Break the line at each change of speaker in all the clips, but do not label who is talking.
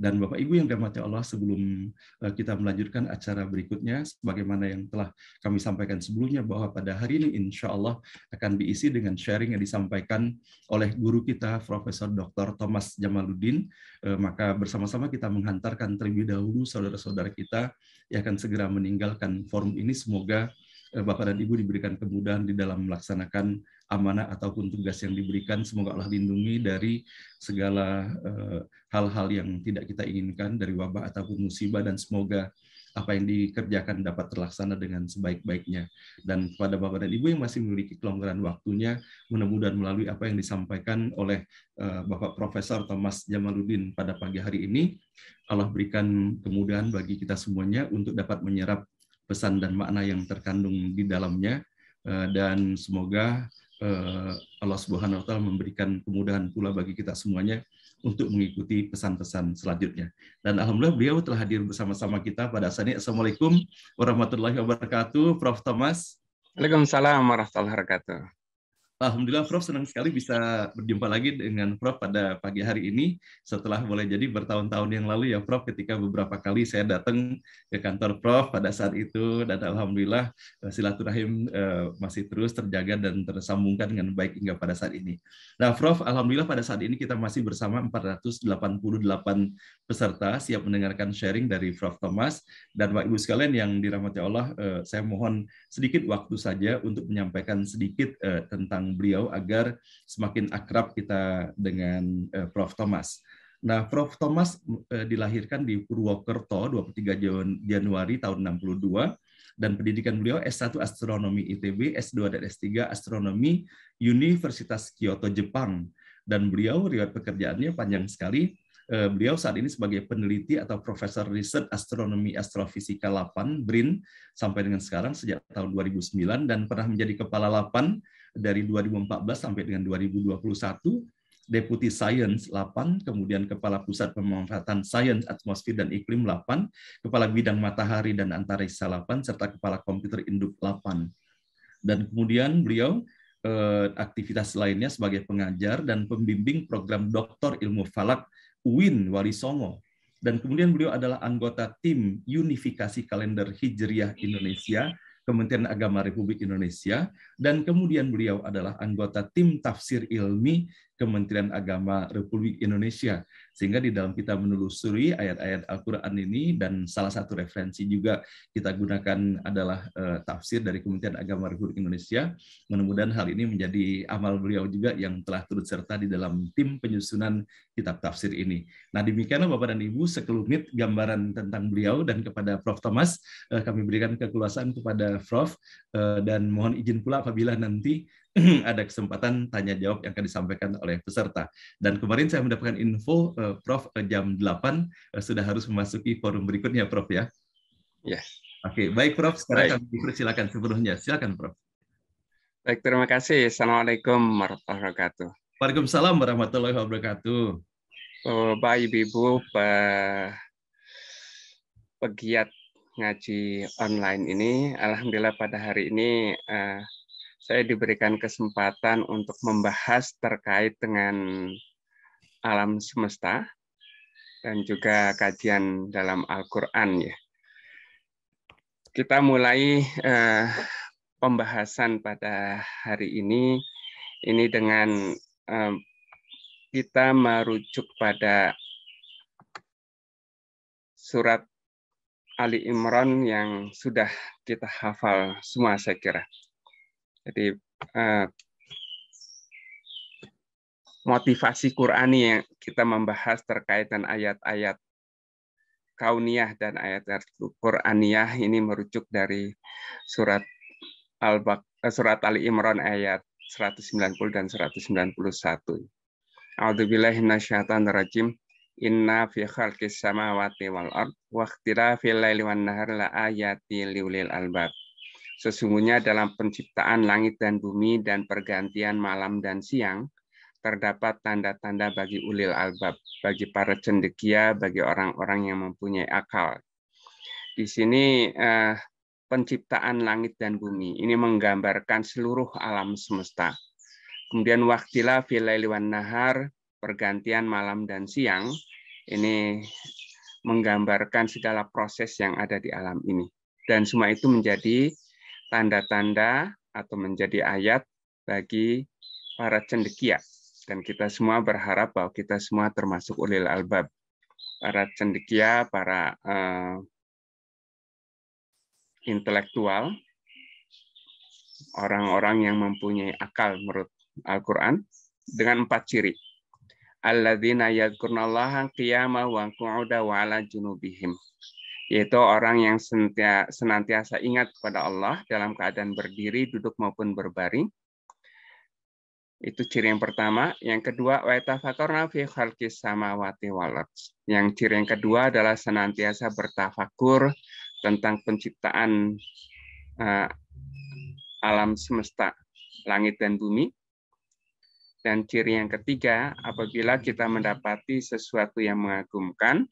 Dan Bapak Ibu yang dirahmati Allah, sebelum kita melanjutkan acara berikutnya, sebagaimana yang telah kami sampaikan sebelumnya, bahwa pada hari ini insya Allah akan diisi dengan sharing yang disampaikan oleh guru kita, Profesor Dr. Thomas Jamaluddin. Maka bersama-sama kita menghantarkan terlebih dahulu saudara-saudara kita yang akan segera meninggalkan forum ini. Semoga Bapak dan Ibu diberikan kemudahan di dalam melaksanakan amanah ataupun tugas yang diberikan. Semoga Allah lindungi dari segala hal-hal yang tidak kita inginkan, dari wabah ataupun musibah, dan semoga apa yang dikerjakan dapat terlaksana dengan sebaik-baiknya. Dan kepada Bapak dan Ibu yang masih memiliki kelonggaran waktunya, mudah-mudahan melalui apa yang disampaikan oleh Bapak Profesor Thomas Jamaluddin pada pagi hari ini, Allah berikan kemudahan bagi kita semuanya untuk dapat menyerap pesan dan makna yang terkandung di dalamnya, dan semoga Allah Subhanahu wa Ta'ala memberikan kemudahan pula bagi kita semuanya untuk mengikuti pesan-pesan selanjutnya. Dan alhamdulillah beliau telah hadir bersama-sama kita pada saat ini. Assalamualaikum warahmatullahi wabarakatuh, Prof. Thomas.
Waalaikumsalam warahmatullahi wabarakatuh.
Alhamdulillah Prof, senang sekali bisa berjumpa lagi dengan Prof pada pagi hari ini setelah boleh jadi bertahun-tahun yang lalu ya Prof, ketika beberapa kali saya datang ke kantor Prof pada saat itu, dan alhamdulillah silaturahim masih terus terjaga dan tersambungkan dengan baik hingga pada saat ini. Nah Prof, alhamdulillah pada saat ini kita masih bersama 488 peserta siap mendengarkan sharing dari Prof Thomas. Dan Bapak Ibu sekalian yang dirahmati Allah, saya mohon sedikit waktu saja untuk menyampaikan sedikit tentang beliau agar semakin akrab kita dengan Prof Thomas. Nah, Prof Thomas dilahirkan di Purwokerto 23 Januari tahun 62, dan pendidikan beliau S1 Astronomi ITB, S2 dan S3 Astronomi Universitas Kyoto, Jepang. Dan beliau riwayat pekerjaannya panjang sekali. Beliau saat ini sebagai peneliti atau Profesor Riset Astronomi Astrofisika 8 BRIN sampai dengan sekarang sejak tahun 2009, dan pernah menjadi Kepala 8 dari 2014 sampai dengan 2021, Deputi Sains 8, kemudian Kepala Pusat Pemanfaatan Sains Atmosfer dan Iklim 8, Kepala Bidang Matahari dan Antariksa 8, serta Kepala Komputer Induk 8. Dan kemudian beliau aktivitas lainnya sebagai pengajar dan pembimbing program Doktor Ilmu Falak UIN Wali Songo. Dan kemudian beliau adalah anggota tim Unifikasi Kalender Hijriah Indonesia, Kementerian Agama Republik Indonesia, dan kemudian beliau adalah anggota tim Tafsir Ilmi Kementerian Agama Republik Indonesia. Sehingga di dalam kita menelusuri ayat-ayat Al-Quran ini, dan salah satu referensi juga kita gunakan adalah tafsir dari Kementerian Agama Republik Indonesia. Mudah-mudahan hal ini menjadi amal beliau juga yang telah turut serta di dalam tim penyusunan kitab tafsir ini. Nah, demikianlah Bapak dan Ibu sekelumit gambaran tentang beliau, dan kepada Prof Thomas kami berikan kekuasaan kepada Prof, dan mohon izin pula apabila nanti ada kesempatan tanya jawab yang akan disampaikan oleh peserta. Dan kemarin saya mendapatkan info Prof jam 8 sudah harus memasuki forum berikutnya Prof ya.
Yes.
Oke, baik Prof, sekarang
Baik.
kami persilakan sepenuhnya. Silakan Prof.
Baik, terima kasih. Assalamualaikum warahmatullahi wabarakatuh.
Waalaikumsalam warahmatullahi wabarakatuh.
Bapak Ibu pegiat ngaji online ini, alhamdulillah pada hari ini saya diberikan kesempatan untuk membahas terkait dengan alam semesta dan juga kajian dalam Al-Quran ya. Kita mulai pembahasan pada hari ini dengan kita merujuk pada surat Ali Imran yang sudah kita hafal semua saya kira. Jadi motivasi Qur'ani yang kita membahas terkait dengan ayat-ayat kauniyah dan ayat-ayat Qur'aniyah ini merujuk dari surat Ali Imran ayat 190 dan 191. A'udzubillahi minasyaitonir rajim. Inna fi khalqis samawati wal ard wa ikhtilafil laili wan nahar la ayati liulil albab. Sesungguhnya dalam penciptaan langit dan bumi dan pergantian malam dan siang terdapat tanda-tanda bagi ulil albab, bagi para cendekia, bagi orang-orang yang mempunyai akal. Di sini penciptaan langit dan bumi ini menggambarkan seluruh alam semesta. Kemudian waqtila fil laili wan nahar, pergantian malam dan siang, Ini menggambarkan segala proses yang ada di alam ini. Dan semua itu menjadi tanda-tanda atau menjadi ayat bagi para cendekia. Dan kita semua berharap bahwa kita semua termasuk ulil albab. Para cendekia, para intelektual, orang-orang yang mempunyai akal menurut Al-Quran, dengan 4 ciri. Alladzina yadhkurunallaha qiyaman wa qu'udan wa 'ala junubihim. Yaitu orang yang senantiasa ingat kepada Allah dalam keadaan berdiri, duduk maupun berbaring. Itu ciri yang pertama. Yang kedua, wa yatafakkarna fi khalqis samawati wal ardh. Yang ciri yang kedua adalah senantiasa bertafakur tentang penciptaan alam semesta, langit dan bumi. Dan ciri yang ketiga, apabila kita mendapati sesuatu yang mengagumkan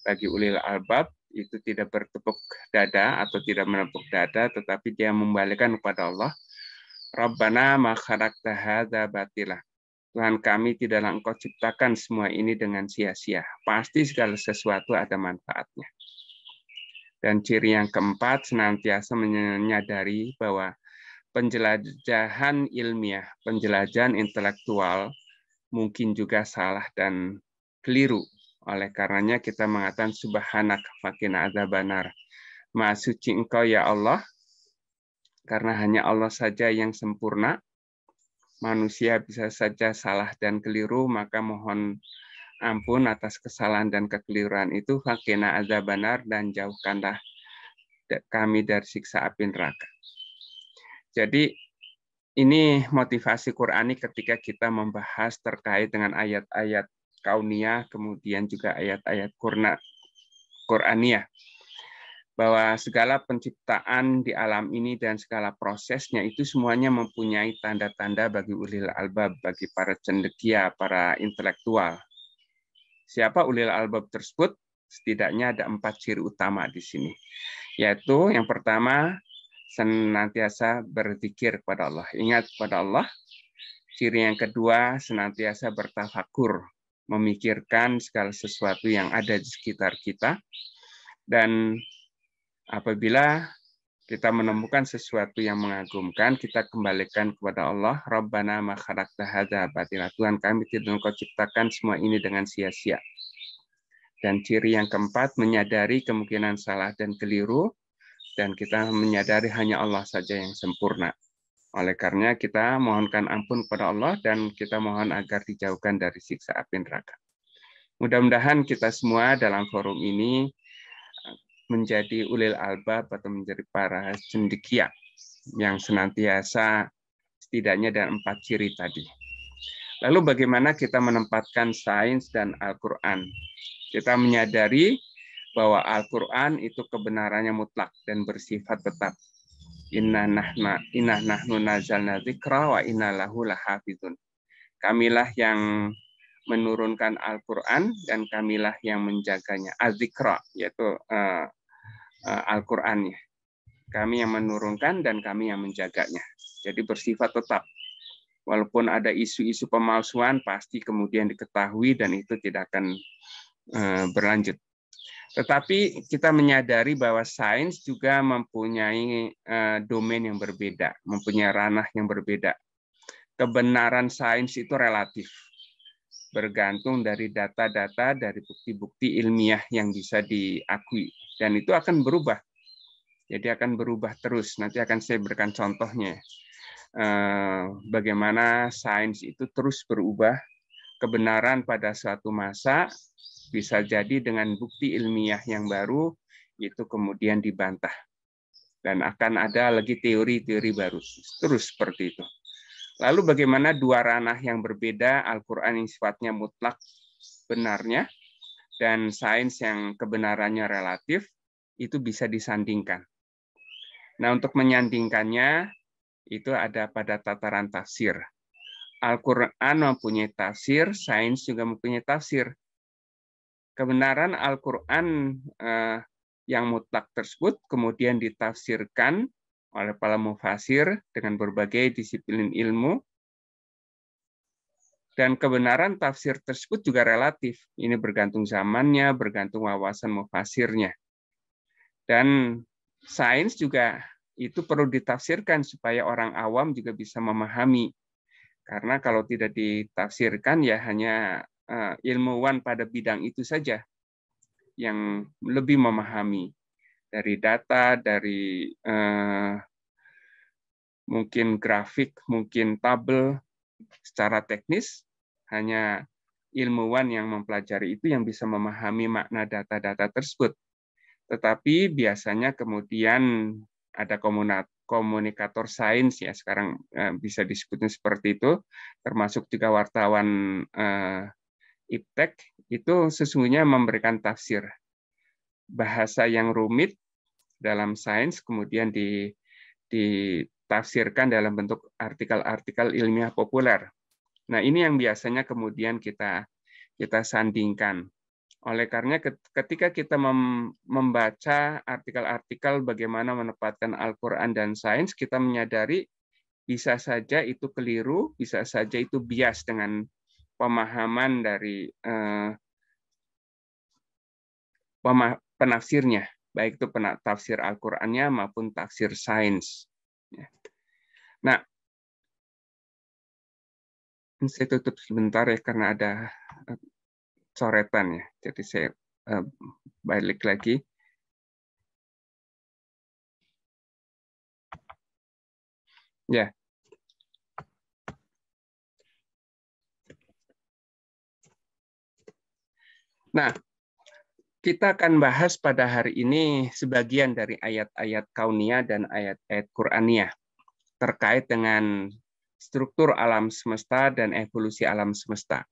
bagi ulil albab, itu tidak bertepuk dada atau tidak menepuk dada, tetapi dia membalikkan kepada Allah. Rabbana ma khalaqta hadza batilah. Tuhan kami, tidaklah Engkau ciptakan semua ini dengan sia-sia. Pasti segala sesuatu ada manfaatnya. Dan ciri yang keempat, senantiasa menyadari bahwa penjelajahan ilmiah, penjelajahan intelektual mungkin juga salah dan keliru. Oleh karenanya kita mengatakan subhanaka faqina adzabannar. Maha suci Engkau ya Allah, karena hanya Allah saja yang sempurna. Manusia bisa saja salah dan keliru, maka mohon ampun atas kesalahan dan kekeliruan itu. Faqina adzabannar, dan jauhkanlah kami dari siksa api neraka. Jadi ini motivasi Qur'ani ketika kita membahas terkait dengan ayat-ayat kauniyah, kemudian juga ayat-ayat Qur'aniyah. Bahwa segala penciptaan di alam ini dan segala prosesnya itu semuanya mempunyai tanda-tanda bagi ulil albab, bagi para cendekia, para intelektual. Siapa ulil albab tersebut? Setidaknya ada 4 ciri utama di sini. Yaitu yang pertama, senantiasa berzikir kepada Allah, ingat kepada Allah. Ciri yang kedua, senantiasa bertafakur, memikirkan segala sesuatu yang ada di sekitar kita. Dan apabila kita menemukan sesuatu yang mengagumkan, kita kembalikan kepada Allah. Rabbana ma khalaqta hadza batila. Tuhan kami, tidak Engkau ciptakan semua ini dengan sia-sia. Dan ciri yang keempat, menyadari kemungkinan salah dan keliru, dan kita menyadari hanya Allah saja yang sempurna. Oleh karenanya kita mohonkan ampun kepada Allah dan kita mohon agar dijauhkan dari siksa api neraka. Mudah-mudahan kita semua dalam forum ini menjadi ulil albab atau menjadi para cendekia yang senantiasa setidaknya ada 4 ciri tadi. Lalu bagaimana kita menempatkan sains dan Al-Quran? Kita menyadari bahwa Al-Quran itu kebenarannya mutlak dan bersifat tetap. Inna nahnu nazzalna dzikra wa inna lahu lahafizun. Kamilah yang menurunkan Al-Quran dan kamilah yang menjaganya. Az-Zikra, yaitu Al-Qurannya. Kami yang menurunkan dan kami yang menjaganya. Jadi bersifat tetap. Walaupun ada isu-isu pemalsuan, pasti kemudian diketahui dan itu tidak akan berlanjut. Tetapi kita menyadari bahwa sains juga mempunyai domain yang berbeda, mempunyai ranah yang berbeda. Kebenaran sains itu relatif, bergantung dari data-data, dari bukti-bukti ilmiah yang bisa diakui. Dan itu akan berubah. Jadi akan berubah terus. Nanti akan saya berikan contohnya. Bagaimana sains itu terus berubah. Kebenaran pada suatu masa bisa jadi dengan bukti ilmiah yang baru, itu kemudian dibantah. Dan akan ada lagi teori-teori baru. Terus seperti itu. Lalu bagaimana 2 ranah yang berbeda, Al-Quran yang sifatnya mutlak benarnya, dan sains yang kebenarannya relatif, itu bisa disandingkan. Nah, untuk menyandingkannya, itu ada pada tataran tafsir. Al-Quran mempunyai tafsir, sains juga mempunyai tafsir. Kebenaran Al-Quran yang mutlak tersebut kemudian ditafsirkan oleh para mufasir dengan berbagai disiplin ilmu. Dan kebenaran tafsir tersebut juga relatif. Ini bergantung zamannya, bergantung wawasan mufasirnya. Dan sains juga itu perlu ditafsirkan supaya orang awam juga bisa memahami. Karena kalau tidak ditafsirkan ya hanya ilmuwan pada bidang itu saja yang lebih memahami. Dari data, dari mungkin grafik, mungkin tabel, secara teknis hanya ilmuwan yang mempelajari itu yang bisa memahami makna data-data tersebut. Tetapi biasanya kemudian ada komunikator sains ya sekarang bisa disebutnya seperti itu, termasuk juga wartawan iptek itu sesungguhnya memberikan tafsir bahasa yang rumit dalam sains kemudian ditafsirkan dalam bentuk artikel-artikel ilmiah populer. Nah, ini yang biasanya kemudian kita sandingkan. Oleh karena ketika kita membaca artikel-artikel bagaimana menempatkan Al-Quran dan sains, kita menyadari bisa saja itu keliru, bisa saja itu bias dengan pemahaman dari penafsirnya, baik itu tafsir Al-Qur'annya maupun tafsir sains. Nah, saya tutup sebentar ya karena ada coretan ya. Jadi saya balik lagi. Ya. Nah, kita akan bahas pada hari ini sebagian dari ayat-ayat kauniyah dan ayat-ayat Qur'aniyah terkait dengan struktur alam semesta dan evolusi alam semesta.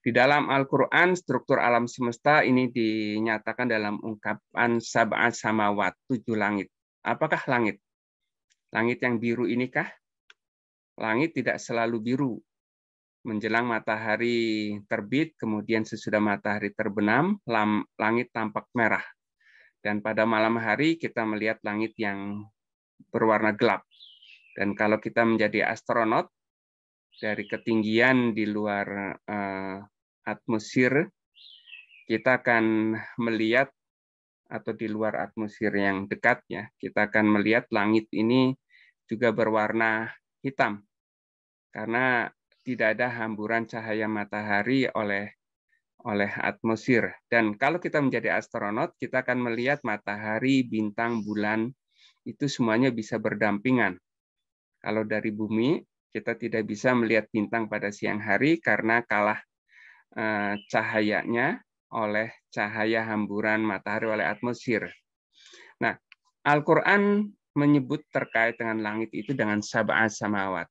Di dalam Al-Quran, struktur alam semesta ini dinyatakan dalam ungkapan sab'at samawat, 7 langit. Apakah langit? Langit yang biru inikah? Langit tidak selalu biru. Menjelang matahari terbit, kemudian sesudah matahari terbenam, langit tampak merah. Dan pada malam hari kita melihat langit yang berwarna gelap. Dan kalau kita menjadi astronot, dari ketinggian di luar atmosfer, kita akan melihat, atau di luar atmosfer yang dekat, ya, kita akan melihat langit ini juga berwarna hitam. Karena tidak ada hamburan cahaya matahari oleh atmosfer. Dan kalau kita menjadi astronot, kita akan melihat matahari, bintang, bulan, itu semuanya bisa berdampingan. Kalau dari bumi, kita tidak bisa melihat bintang pada siang hari karena kalah cahayanya oleh cahaya hamburan matahari oleh atmosfer. Nah, Al-Quran menyebut terkait dengan langit itu dengan sab'a samawat.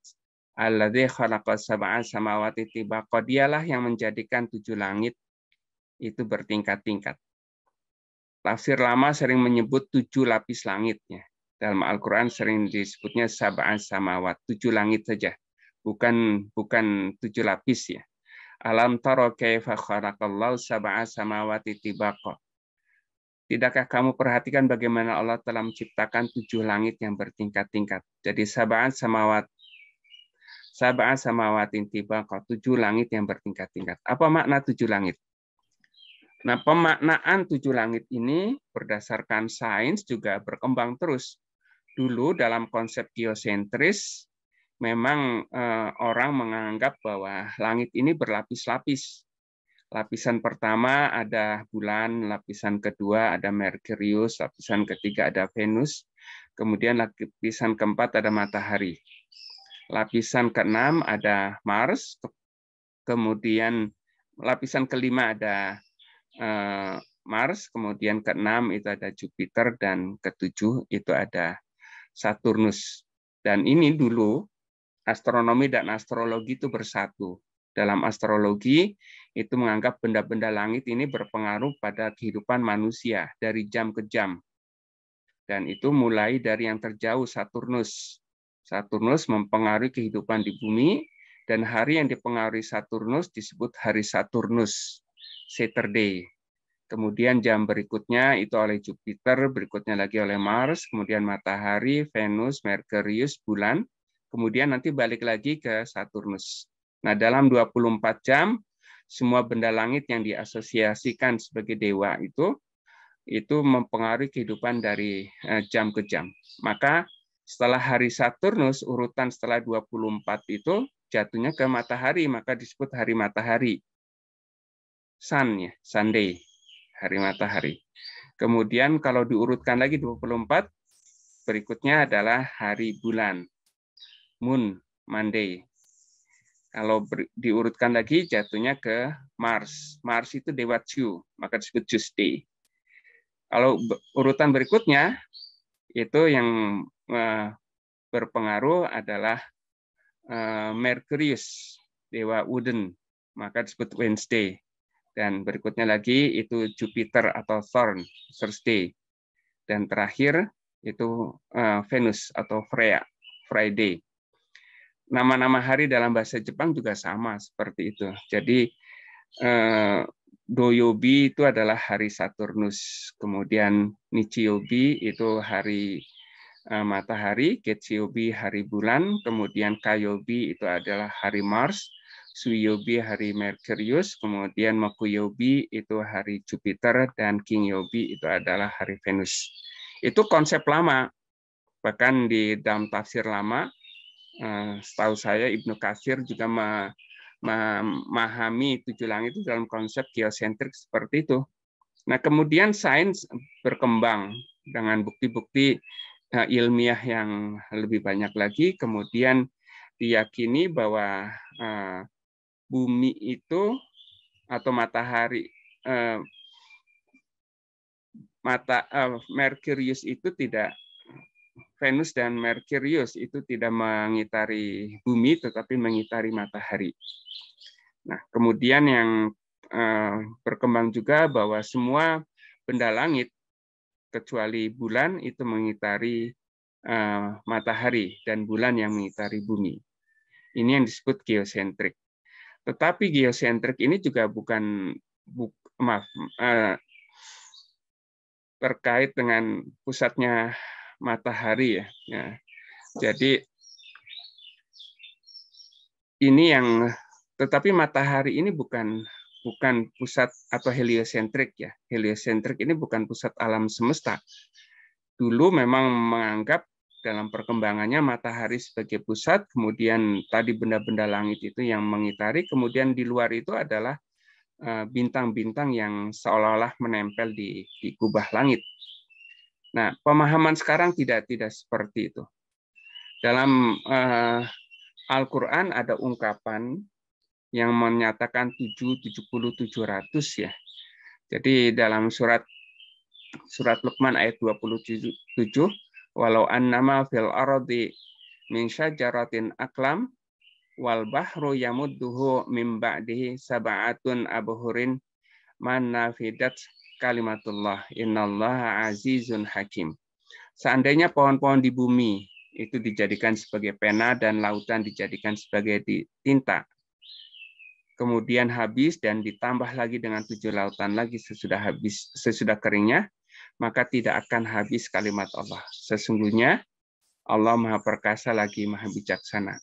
Alladzi khalaqa sab'a samawati tibaqa, dialah yang menjadikan 7 langit itu bertingkat-tingkat. Tafsir lama sering menyebut 7 lapis langit. Ya. Dalam Al-Quran sering disebutnya sab'a samawat, 7 langit saja, bukan 7 lapis ya. Alam tara kaifa khalaqallahu sab'a samawati tibaqa. Tidakkah kamu perhatikan bagaimana Allah telah menciptakan 7 langit yang bertingkat-tingkat. Jadi sab'a samawatin tibaqa, 7 langit yang bertingkat-tingkat. Apa makna 7 langit? Nah, pemaknaan 7 langit ini berdasarkan sains juga berkembang terus. Dulu dalam konsep geosentris, memang orang menganggap bahwa langit ini berlapis-lapis. Lapisan pertama ada bulan, lapisan kedua ada Merkurius, lapisan ketiga ada Venus, kemudian lapisan keempat ada matahari. Lapisan keenam ada Mars, kemudian lapisan kelima ada Mars, kemudian keenam itu ada Jupiter, dan ketujuh itu ada Saturnus. Dan ini dulu astronomi dan astrologi itu bersatu. Dalam astrologi itu menganggap benda-benda langit ini berpengaruh pada kehidupan manusia dari jam ke jam. Dan itu mulai dari yang terjauh, Saturnus. Saturnus mempengaruhi kehidupan di bumi, dan hari yang dipengaruhi Saturnus disebut hari Saturnus, Saturday. Kemudian jam berikutnya itu oleh Jupiter, berikutnya lagi oleh Mars, kemudian matahari, Venus, Merkurius, bulan, kemudian nanti balik lagi ke Saturnus. Nah, dalam 24 jam, semua benda langit yang diasosiasikan sebagai dewa itu mempengaruhi kehidupan dari jam ke jam. Maka setelah hari Saturnus, urutan setelah 24 itu jatuhnya ke matahari, maka disebut hari matahari. Sun, ya, Sunday, hari matahari. Kemudian kalau diurutkan lagi 24, berikutnya adalah hari bulan, Moon, Monday. Kalau diurutkan lagi jatuhnya ke Mars. Mars itu dewa Chu, maka disebut Tuesday. Kalau urutan berikutnya itu yang berpengaruh adalah Merkurius, dewa Wooden, maka disebut Wednesday. Dan berikutnya lagi itu Jupiter atau Thorn, Thursday. Dan terakhir itu Venus atau Freya, Friday. Nama-nama hari dalam bahasa Jepang juga sama seperti itu. Jadi Doyobi itu adalah hari Saturnus, kemudian Nichiyobi itu hari matahari, Getsuyobi hari bulan, kemudian Kayobi itu adalah hari Mars, Suiyobi hari Merkurius, kemudian Mokuyobi itu hari Jupiter, dan Kingyobi itu adalah hari Venus. Itu konsep lama, bahkan di dalam tafsir lama, setahu saya Ibnu Katsir juga memahami 7 langit itu dalam konsep geosentrik seperti itu. Nah, kemudian sains berkembang dengan bukti-bukti ilmiah yang lebih banyak lagi, kemudian diyakini bahwa bumi itu atau matahari, Merkurius itu tidak, Venus dan Merkurius itu tidak mengitari bumi, tetapi mengitari matahari. Nah, kemudian yang berkembang juga bahwa semua benda langit kecuali bulan itu mengitari matahari dan bulan yang mengitari bumi. Ini yang disebut geosentrik. Tetapi geosentrik ini juga terkait dengan pusatnya matahari, ya. Jadi ini yang, tetapi matahari ini bukan pusat atau heliosentrik, ya. Heliosentrik ini bukan pusat alam semesta. Dulu memang menganggap dalam perkembangannya matahari sebagai pusat, kemudian tadi benda-benda langit itu yang mengitari, kemudian di luar itu adalah bintang-bintang yang seolah-olah menempel di kubah langit. Nah, pemahaman sekarang tidak seperti itu. Dalam Al-Quran ada ungkapan yang menyatakan 7, 70, 700, ya. Jadi dalam surat Luqman ayat 27, walau annama fil ardi min syajaratin aklam wal bahru yamudduhu min ba'dihi sab'atun abhurin man nafidat kalimatullah innallaha azizun hakim. Seandainya pohon-pohon di bumi itu dijadikan sebagai pena dan lautan dijadikan sebagai tinta, kemudian habis dan ditambah lagi dengan 7 lautan lagi sesudah keringnya, maka tidak akan habis kalimat Allah. Sesungguhnya Allah Maha Perkasa lagi Maha Bijaksana.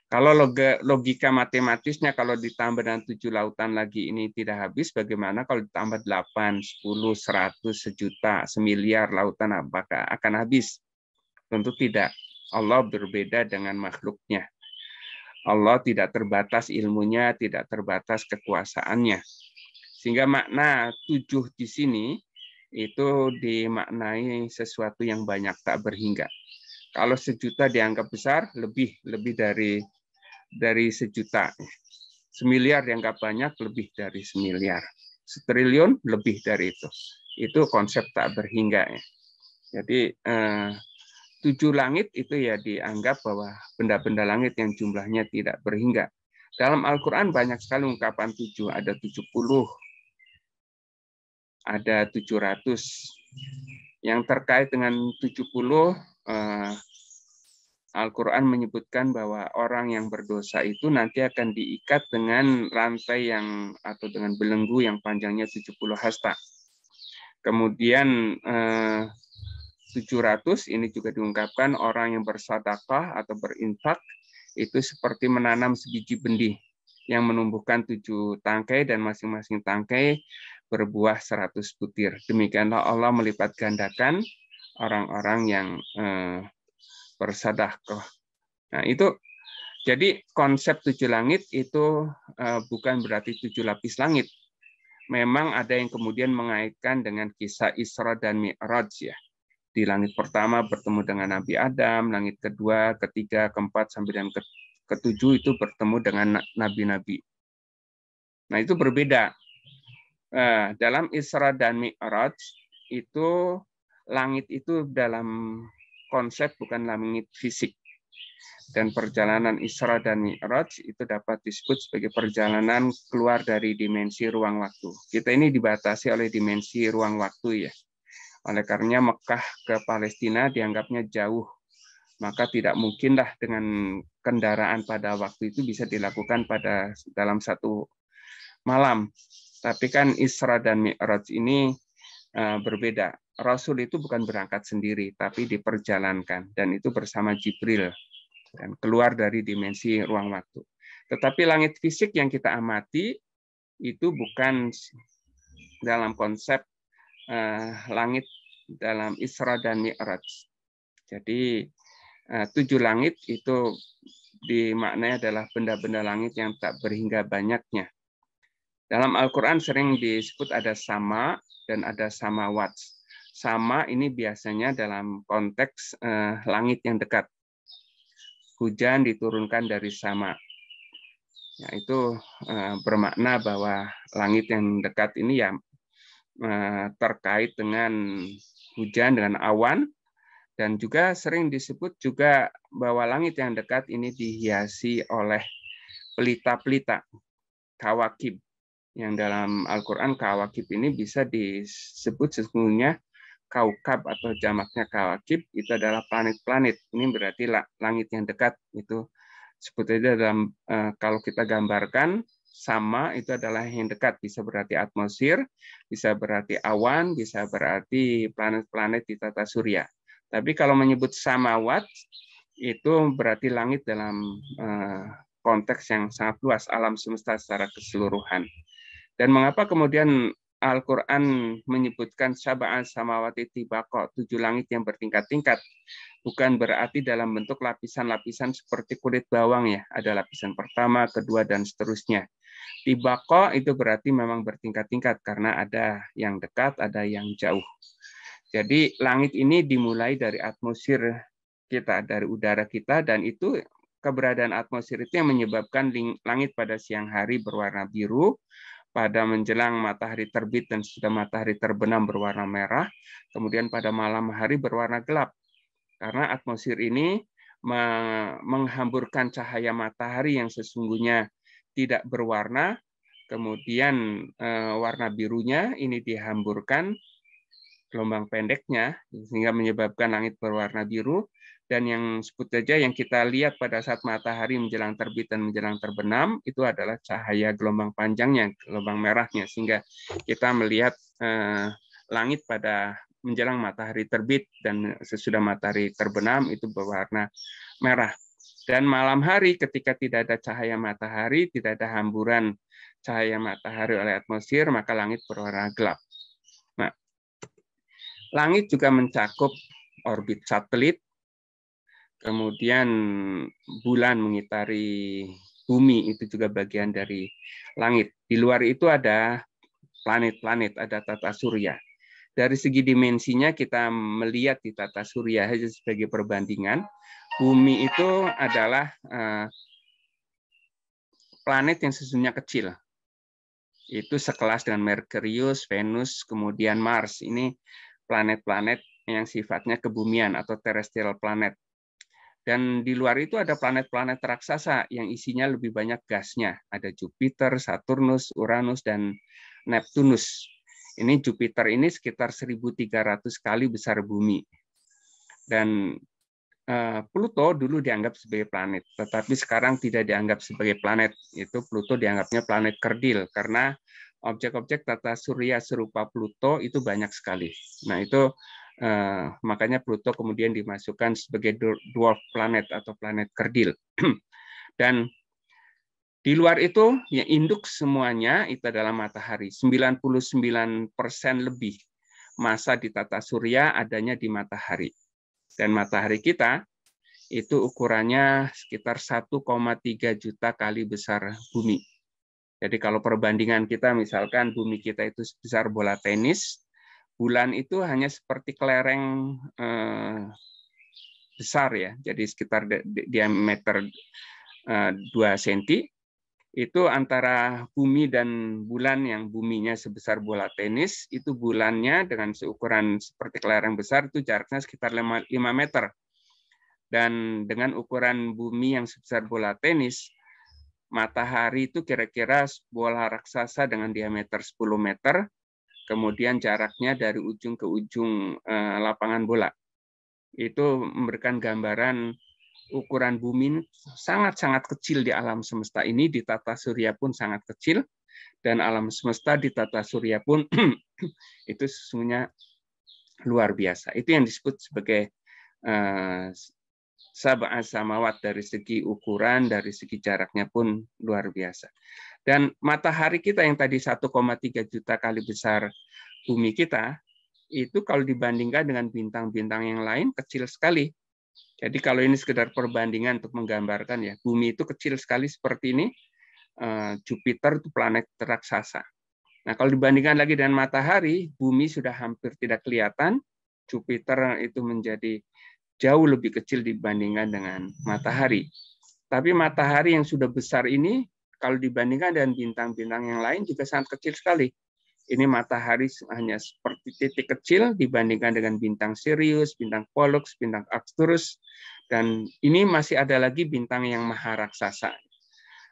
Kalau logika matematisnya kalau ditambah dengan 7 lautan lagi ini tidak habis, bagaimana kalau ditambah 8, 10, 100, sejuta, semiliar lautan, apakah akan habis? Tentu tidak. Allah berbeda dengan makhluknya. Allah tidak terbatas ilmunya, tidak terbatas kekuasaannya. Sehingga makna 7 di sini itu dimaknai sesuatu yang banyak, tak berhingga. Kalau sejuta dianggap besar, lebih dari sejuta. Semiliar dianggap banyak, lebih dari semiliar. Setriliun, lebih dari itu. Itu konsep tak berhingga. Jadi 7 langit itu ya dianggap bahwa benda-benda langit yang jumlahnya tidak berhingga. Dalam Al-Quran banyak sekali ungkapan 7, ada 70, ada 700. Yang terkait dengan 70, Al-Quran menyebutkan bahwa orang yang berdosa itu nanti akan diikat dengan rantai atau dengan belenggu yang panjangnya 70 hasta. Kemudian 700 ini juga diungkapkan orang yang bersedekah atau berinfak itu seperti menanam sebiji benih. yang menumbuhkan 7 tangkai dan masing-masing tangkai berbuah 100 butir. Demikianlah Allah melipat gandakan orang-orang yang bersedekah. Nah, itu jadi konsep 7 langit itu bukan berarti 7 lapis langit. Memang ada yang kemudian mengaitkan dengan kisah Isra dan Mi'raj ya. Di langit pertama bertemu dengan Nabi Adam, langit kedua, ketiga, keempat, sampai dan ketujuh itu bertemu dengan nabi-nabi. Nah, itu berbeda. Dalam Isra dan Mi'raj itu langit itu dalam konsep bukan langit fisik. Dan perjalanan Isra dan Mi'raj itu dapat disebut sebagai perjalanan keluar dari dimensi ruang waktu. Kita ini dibatasi oleh dimensi ruang waktu ya. Oleh karenanya Mekah ke Palestina dianggapnya jauh. Maka tidak mungkinlah dengan kendaraan pada waktu itu bisa dilakukan dalam satu malam. Tapi kan Isra dan Mi'raj ini berbeda. Rasul itu bukan berangkat sendiri, tapi diperjalankan. Dan itu bersama Jibril. Dan keluar dari dimensi ruang waktu. Tetapi langit fisik yang kita amati itu bukan dalam konsep langit dalam Isra dan Mi'raj. Jadi 7 langit itu dimaknai adalah benda-benda langit yang tak berhingga banyaknya. Dalam Al-Quran sering disebut ada sama dan ada samawat. Sama ini biasanya dalam konteks langit yang dekat. Hujan diturunkan dari sama. Ya, itu bermakna bahwa langit yang dekat ini ya terkait dengan hujan, dengan awan, dan juga sering disebut juga bahwa langit yang dekat ini dihiasi oleh pelita-pelita, kawakib. Yang dalam Al-Quran kawakib ini bisa disebut sesungguhnya kaukab atau jamaknya kawakib itu adalah planet-planet. Ini berarti langit yang dekat itu sebut aja dalam kalau kita gambarkan sama itu adalah yang dekat, bisa berarti atmosfer, bisa berarti awan, bisa berarti planet-planet di tata surya. Tapi kalau menyebut samawat itu berarti langit dalam konteks yang sangat luas, alam semesta secara keseluruhan. Dan mengapa kemudian Al-Quran menyebutkan sab'an samawati tibaqo, 7 langit yang bertingkat-tingkat. Bukan berarti dalam bentuk lapisan-lapisan seperti kulit bawang ya. Ada lapisan pertama, kedua, dan seterusnya. Tibaqo itu berarti memang bertingkat-tingkat karena ada yang dekat, ada yang jauh. Jadi langit ini dimulai dari atmosfer kita, dari udara kita, dan itu keberadaan atmosfer itu yang menyebabkan langit pada siang hari berwarna biru, pada menjelang matahari terbit dan sudah matahari terbenam berwarna merah, kemudian pada malam hari berwarna gelap. Karena atmosfer ini menghamburkan cahaya matahari yang sesungguhnya tidak berwarna, kemudian warna birunya ini dihamburkan gelombang pendeknya, sehingga menyebabkan langit berwarna biru. Dan yang sebut saja yang kita lihat pada saat matahari menjelang terbit dan menjelang terbenam itu adalah cahaya gelombang panjangnya, gelombang merahnya, sehingga kita melihat langit pada menjelang matahari terbit dan sesudah matahari terbenam itu berwarna merah. Dan malam hari ketika tidak ada cahaya matahari, tidak ada hamburan cahaya matahari oleh atmosfer, maka langit berwarna gelap. Nah, langit juga mencakup orbit satelit, kemudian bulan mengitari bumi itu juga bagian dari langit. Di luar itu ada planet-planet, ada tata surya. Dari segi dimensinya kita melihat di tata surya saja sebagai perbandingan, bumi itu adalah planet yang sesungguhnya kecil. Itu sekelas dengan Merkurius, Venus, kemudian Mars. Ini planet-planet yang sifatnya kebumian atau terrestrial planet. Dan di luar itu ada planet-planet raksasa yang isinya lebih banyak gasnya. Ada Jupiter, Saturnus, Uranus, dan Neptunus. Ini Jupiter ini sekitar 1.300 kali besar bumi. Dan Pluto dulu dianggap sebagai planet, tetapi sekarang tidak dianggap sebagai planet. Itu Pluto dianggapnya planet kerdil, karena objek-objek tata surya serupa Pluto itu banyak sekali. Nah itu makanya Pluto kemudian dimasukkan sebagai dwarf planet atau planet kerdil. Dan Di luar itu, yang induk semuanya itu adalah matahari. 99% lebih massa di tata surya adanya di matahari. Dan matahari kita itu ukurannya sekitar 1,3 juta kali besar bumi. Jadi kalau perbandingan kita, misalkan bumi kita itu sebesar bola tenis, bulan itu hanya seperti kelereng besar ya, jadi sekitar diameter 2 cm. Itu antara bumi dan bulan, yang buminya sebesar bola tenis, itu bulannya dengan seukuran seperti kelereng besar itu jaraknya sekitar 5 meter. Dan dengan ukuran bumi yang sebesar bola tenis, matahari itu kira-kira bola raksasa dengan diameter 10 meter, kemudian jaraknya dari ujung ke ujung lapangan bola. Itu memberikan gambaran ukuran bumi sangat-sangat kecil di alam semesta ini, di tata surya pun sangat kecil, dan alam semesta di tata surya pun itu sesungguhnya luar biasa. Itu yang disebut sebagai sab'a samawat, dari segi ukuran, dari segi jaraknya pun luar biasa. Dan matahari kita yang tadi 1,3 juta kali besar bumi kita, itu kalau dibandingkan dengan bintang-bintang yang lain kecil sekali. Jadi kalau ini sekedar perbandingan untuk menggambarkan ya, bumi itu kecil sekali seperti ini, Jupiter itu planet raksasa. Nah kalau dibandingkan lagi dengan matahari, bumi sudah hampir tidak kelihatan, Jupiter itu menjadi jauh lebih kecil dibandingkan dengan matahari. Tapi matahari yang sudah besar ini, kalau dibandingkan dengan bintang-bintang yang lain juga sangat kecil sekali. Ini matahari hanya seperti titik kecil dibandingkan dengan bintang Sirius, bintang Pollux, bintang Arcturus, dan ini masih ada lagi bintang yang maha raksasa.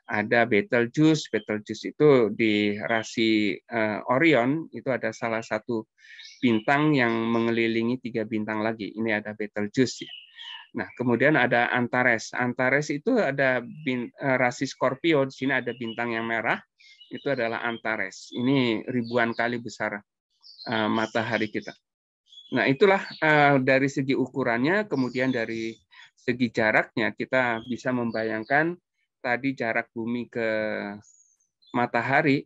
Ada Betelgeuse. Betelgeuse itu di rasi Orion, itu ada salah satu bintang yang mengelilingi 3 bintang lagi. Ini ada Betelgeuse. Nah, kemudian ada Antares. Antares itu ada rasi Scorpio. Di sini ada bintang yang merah. Itu adalah Antares. Ini ribuan kali besar matahari kita. Nah, itulah dari segi ukurannya, kemudian dari segi jaraknya kita bisa membayangkan tadi jarak bumi ke matahari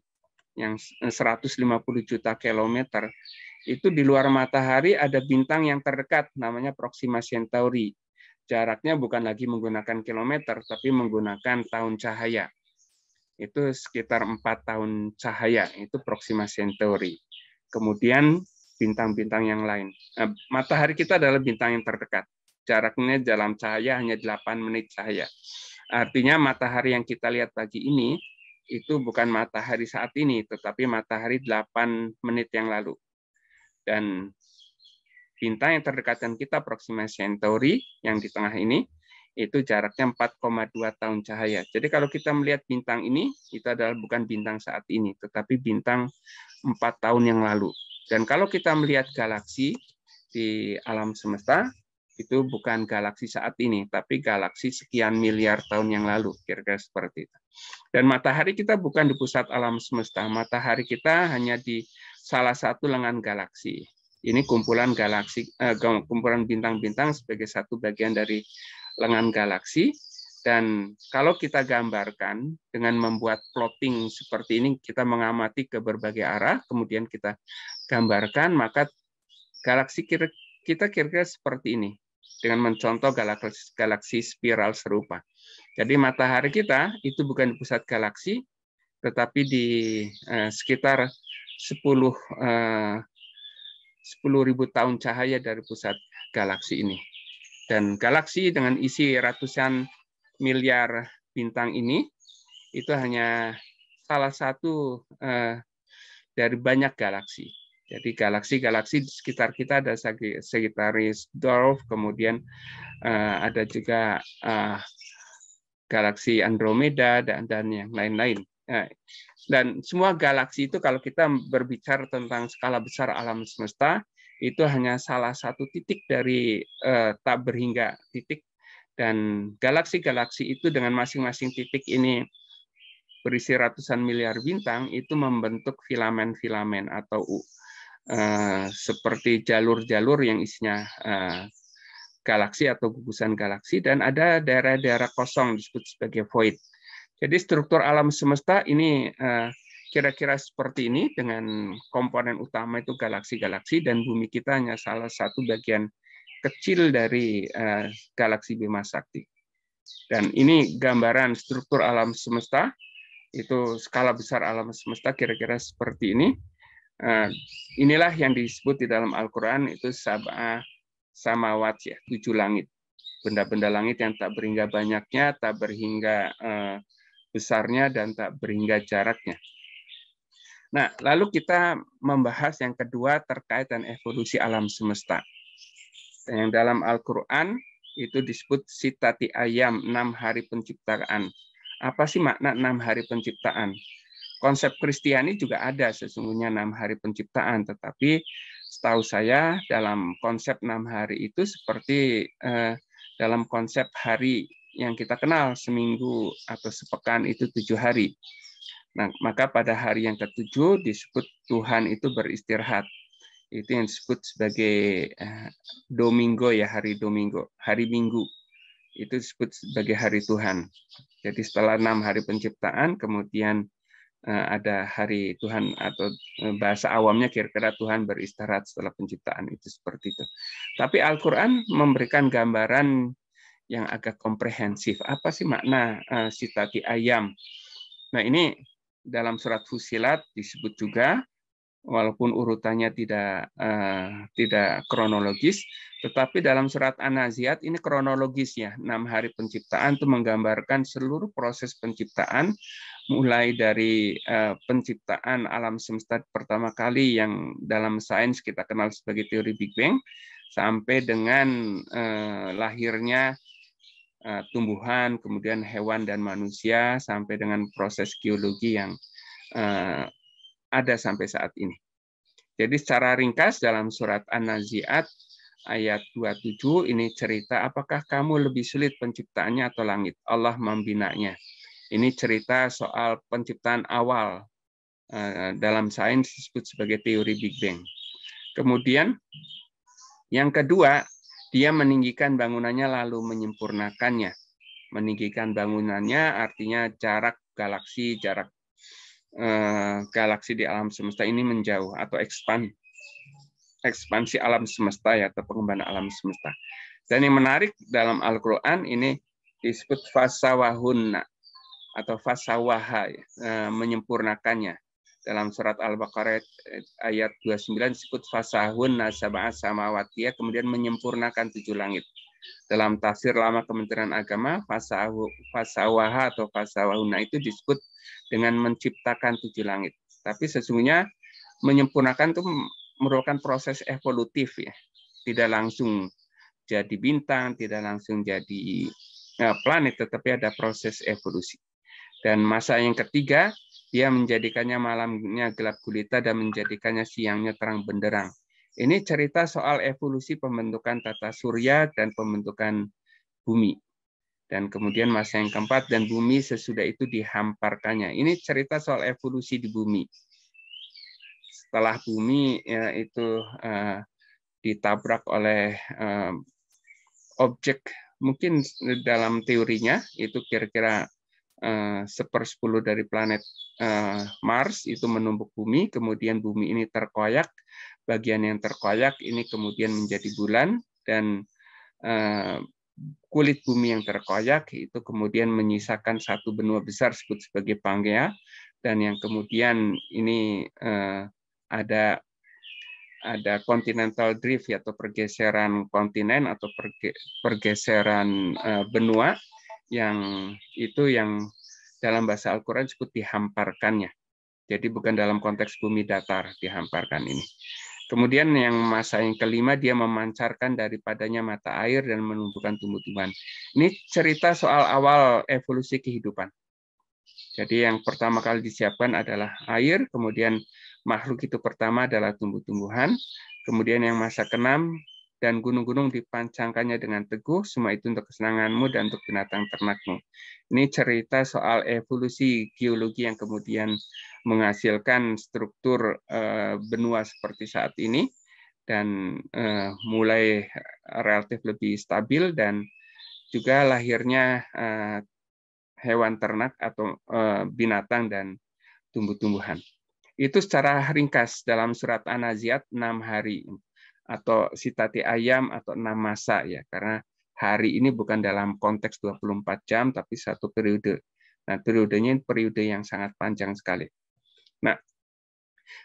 yang 150 juta kilometer. Itu di luar matahari ada bintang yang terdekat namanya Proxima Centauri. Jaraknya bukan lagi menggunakan kilometer, tapi menggunakan tahun cahaya. Itu sekitar 4 tahun cahaya, itu Proxima Centauri. Kemudian bintang-bintang yang lain. Matahari kita adalah bintang yang terdekat. Jaraknya dalam cahaya hanya 8 menit cahaya. Artinya matahari yang kita lihat pagi ini, itu bukan matahari saat ini, tetapi matahari 8 menit yang lalu. Dan bintang yang terdekat dengan kita, Proxima Centauri, yang di tengah ini, itu jaraknya 4,2 tahun cahaya. Jadi kalau kita melihat bintang ini, itu adalah bukan bintang saat ini, tetapi bintang 4 tahun yang lalu. Dan kalau kita melihat galaksi di alam semesta, itu bukan galaksi saat ini, tapi galaksi sekian miliar tahun yang lalu, kira-kira seperti itu. Dan matahari kita bukan di pusat alam semesta, matahari kita hanya di salah satu lengan galaksi. Ini kumpulan galaksi, kumpulan bintang-bintang sebagai satu bagian dari lengan galaksi. Dan kalau kita gambarkan dengan membuat plotting seperti ini, kita mengamati ke berbagai arah, kemudian kita gambarkan, maka galaksi kita kira-kira seperti ini, dengan mencontoh galaksi spiral serupa. Jadi matahari kita itu bukan di pusat galaksi, tetapi di sekitar 10.000 tahun cahaya dari pusat galaksi ini. Dan galaksi dengan isi ratusan miliar bintang ini itu hanya salah satu dari banyak galaksi. Jadi galaksi-galaksi di sekitar kita ada Sagittarius Dwarf, kemudian ada juga galaksi Andromeda dan yang lain-lain. Dan semua galaksi itu kalau kita berbicara tentang skala besar alam semesta, itu hanya salah satu titik dari tak berhingga titik. Dan galaksi-galaksi itu dengan masing-masing titik ini berisi ratusan miliar bintang, itu membentuk filamen-filamen atau seperti jalur-jalur yang isinya galaksi atau gugusan galaksi, dan ada daerah-daerah kosong disebut sebagai void. Jadi struktur alam semesta ini kira-kira seperti ini, dengan komponen utama itu galaksi-galaksi, dan bumi kita hanya salah satu bagian kecil dari galaksi Bima Sakti. Dan ini gambaran struktur alam semesta, itu skala besar alam semesta kira-kira seperti ini. Inilah yang disebut di dalam Al-Quran itu sab'a samawat, ya, 7 langit. Benda-benda langit yang tak berhingga banyaknya, tak berhingga besarnya, dan tak berhingga jaraknya. Nah, lalu kita membahas yang kedua terkait dengan evolusi alam semesta. Yang dalam Al-Quran itu disebut sitati ayam, 6 hari penciptaan. Apa sih makna 6 hari penciptaan? Konsep Kristiani juga ada sesungguhnya 6 hari penciptaan, tetapi setahu saya dalam konsep 6 hari itu seperti dalam konsep hari yang kita kenal, seminggu atau sepekan itu 7 hari. Nah, maka pada hari yang ke-7 disebut Tuhan itu beristirahat. Itu yang disebut sebagai Domingo, ya, hari Domingo, hari Minggu. Itu disebut sebagai hari Tuhan. Jadi setelah 6 hari penciptaan, kemudian ada hari Tuhan, atau bahasa awamnya kira-kira Tuhan beristirahat setelah penciptaan, itu seperti itu. Tapi Al-Quran memberikan gambaran yang agak komprehensif. Apa sih makna sitati ayam? Nah, ini dalam surat Fussilat disebut juga, walaupun urutannya tidak kronologis, tetapi dalam surat An-Naziat ini kronologis, ya. 6 hari penciptaan itu menggambarkan seluruh proses penciptaan, mulai dari penciptaan alam semesta pertama kali yang dalam sains kita kenal sebagai teori Big Bang, sampai dengan lahirnya tumbuhan, kemudian hewan dan manusia, sampai dengan proses geologi yang ada sampai saat ini. Jadi secara ringkas dalam surat An-Naziat ayat 27 ini cerita apakah kamu lebih sulit penciptaannya atau langit? Allah membinanya. Ini cerita soal penciptaan awal, dalam sains disebut sebagai teori Big Bang. Kemudian yang kedua, dia meninggikan bangunannya lalu menyempurnakannya. Meninggikan bangunannya artinya jarak galaksi, galaksi di alam semesta ini menjauh, atau ekspansi alam semesta, ya, atau pengembangan alam semesta. Dan yang menarik dalam Al-Quran ini disebut fasawahunna atau fasawaha, menyempurnakannya. Dalam surat Al-Baqarah ayat 29 disebut fasahunna sab'a samawatiyah, kemudian menyempurnakan 7 langit. Dalam tafsir lama Kementerian Agama, fasawaha atau fasawahunna itu disebut dengan menciptakan 7 langit. Tapi sesungguhnya menyempurnakan itu merupakan proses evolutif, ya. Tidak langsung jadi bintang, tidak langsung jadi planet, tetapi ada proses evolusi. Dan masa yang ketiga, dia menjadikannya malamnya gelap gulita dan menjadikannya siangnya terang benderang. Ini cerita soal evolusi pembentukan tata surya dan pembentukan bumi. Dan kemudian masa yang keempat, dan bumi sesudah itu dihamparkannya. Ini cerita soal evolusi di bumi. Setelah bumi, ya, itu ditabrak oleh objek, mungkin dalam teorinya itu kira-kira 1/10 dari planet Mars itu menumpuk bumi, kemudian bumi ini terkoyak, bagian yang terkoyak ini kemudian menjadi bulan, dan kulit bumi yang terkoyak itu kemudian menyisakan satu benua besar disebut sebagai Pangea, dan yang kemudian ini ada continental drift, atau pergeseran kontinen atau pergeseran benua, yang itu yang dalam bahasa Al-Quran disebut dihamparkannya. Jadi bukan dalam konteks bumi datar dihamparkan ini. Kemudian yang masa yang kelima, dia memancarkan daripadanya mata air dan menumbuhkan tumbuh-tumbuhan. Ini cerita soal awal evolusi kehidupan. Jadi yang pertama kali disiapkan adalah air, kemudian makhluk itu pertama adalah tumbuh-tumbuhan, kemudian yang masa keenam, dan gunung-gunung dipancangkannya dengan teguh, semua itu untuk kesenanganmu dan untuk binatang ternakmu. Ini cerita soal evolusi geologi yang kemudian menghasilkan struktur benua seperti saat ini, dan mulai relatif lebih stabil, dan juga lahirnya hewan ternak atau binatang dan tumbuh-tumbuhan. Itu secara ringkas dalam surat An-Nazi'at 6 hari atau sitati ayam atau 6 masa ya, karena hari ini bukan dalam konteks 24 jam tapi satu periode. Nah, periodenya periode yang sangat panjang sekali. Nah,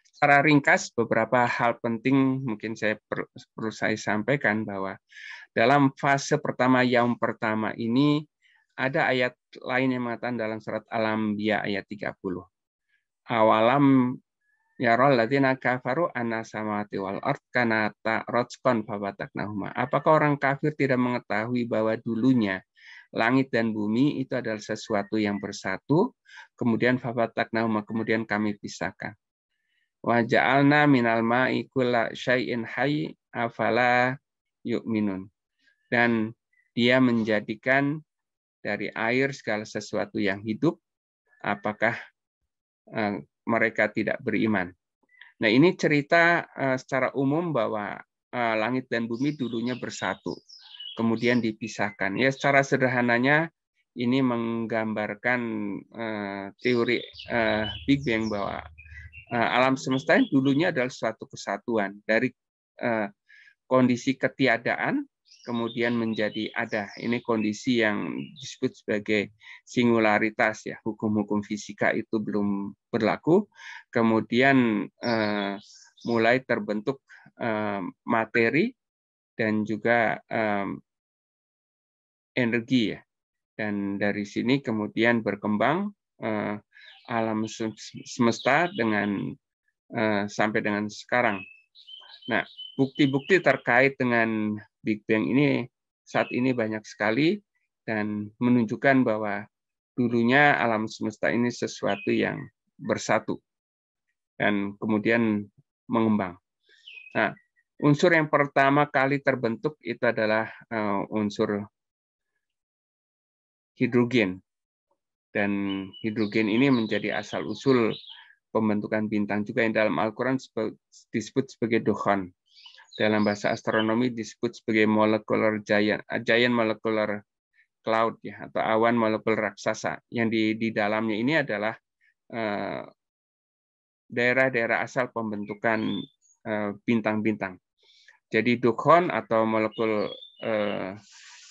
secara ringkas beberapa hal penting mungkin perlu saya sampaikan bahwa dalam fase pertama yaum pertama ini ada ayat lain yang mengatakan dalam surat Al-Anbiya ayat 30. Awalam yarol ladzina kafaru anna samawati wal ard kanata rotskon fabataknahuma. Apakah orang kafir tidak mengetahui bahwa dulunya langit dan bumi itu adalah sesuatu yang bersatu, kemudian fabataknahuma, kemudian kami pisahkan. Wa ja'alna minal ma'i kulla syai'in hayy afala yu'minun. Dan dia menjadikan dari air segala sesuatu yang hidup, apakah mereka tidak beriman. Nah, ini cerita secara umum bahwa langit dan bumi dulunya bersatu, kemudian dipisahkan. Ya, secara sederhananya ini menggambarkan teori Big Bang bahwa alam semesta dulunya adalah suatu kesatuan dari kondisi ketiadaan kemudian menjadi ada. Ini kondisi yang disebut sebagai singularitas ya. Hukum-hukum fisika itu belum berlaku. Kemudian mulai terbentuk materi dan juga energi ya. Dan dari sini kemudian berkembang alam semesta dengan sampai dengan sekarang. Nah, bukti-bukti terkait dengan Big Bang ini saat ini banyak sekali dan menunjukkan bahwa dulunya alam semesta ini sesuatu yang bersatu dan kemudian mengembang. Nah, unsur yang pertama kali terbentuk itu adalah unsur hidrogen. Dan hidrogen ini menjadi asal-usul pembentukan bintang juga yang dalam Al-Quran disebut sebagai dukhan. Dalam bahasa astronomi disebut sebagai molecular giant molecular cloud ya, atau awan molekul raksasa. Yang di dalamnya ini adalah daerah-daerah asal pembentukan bintang-bintang. Jadi dukhan atau molekul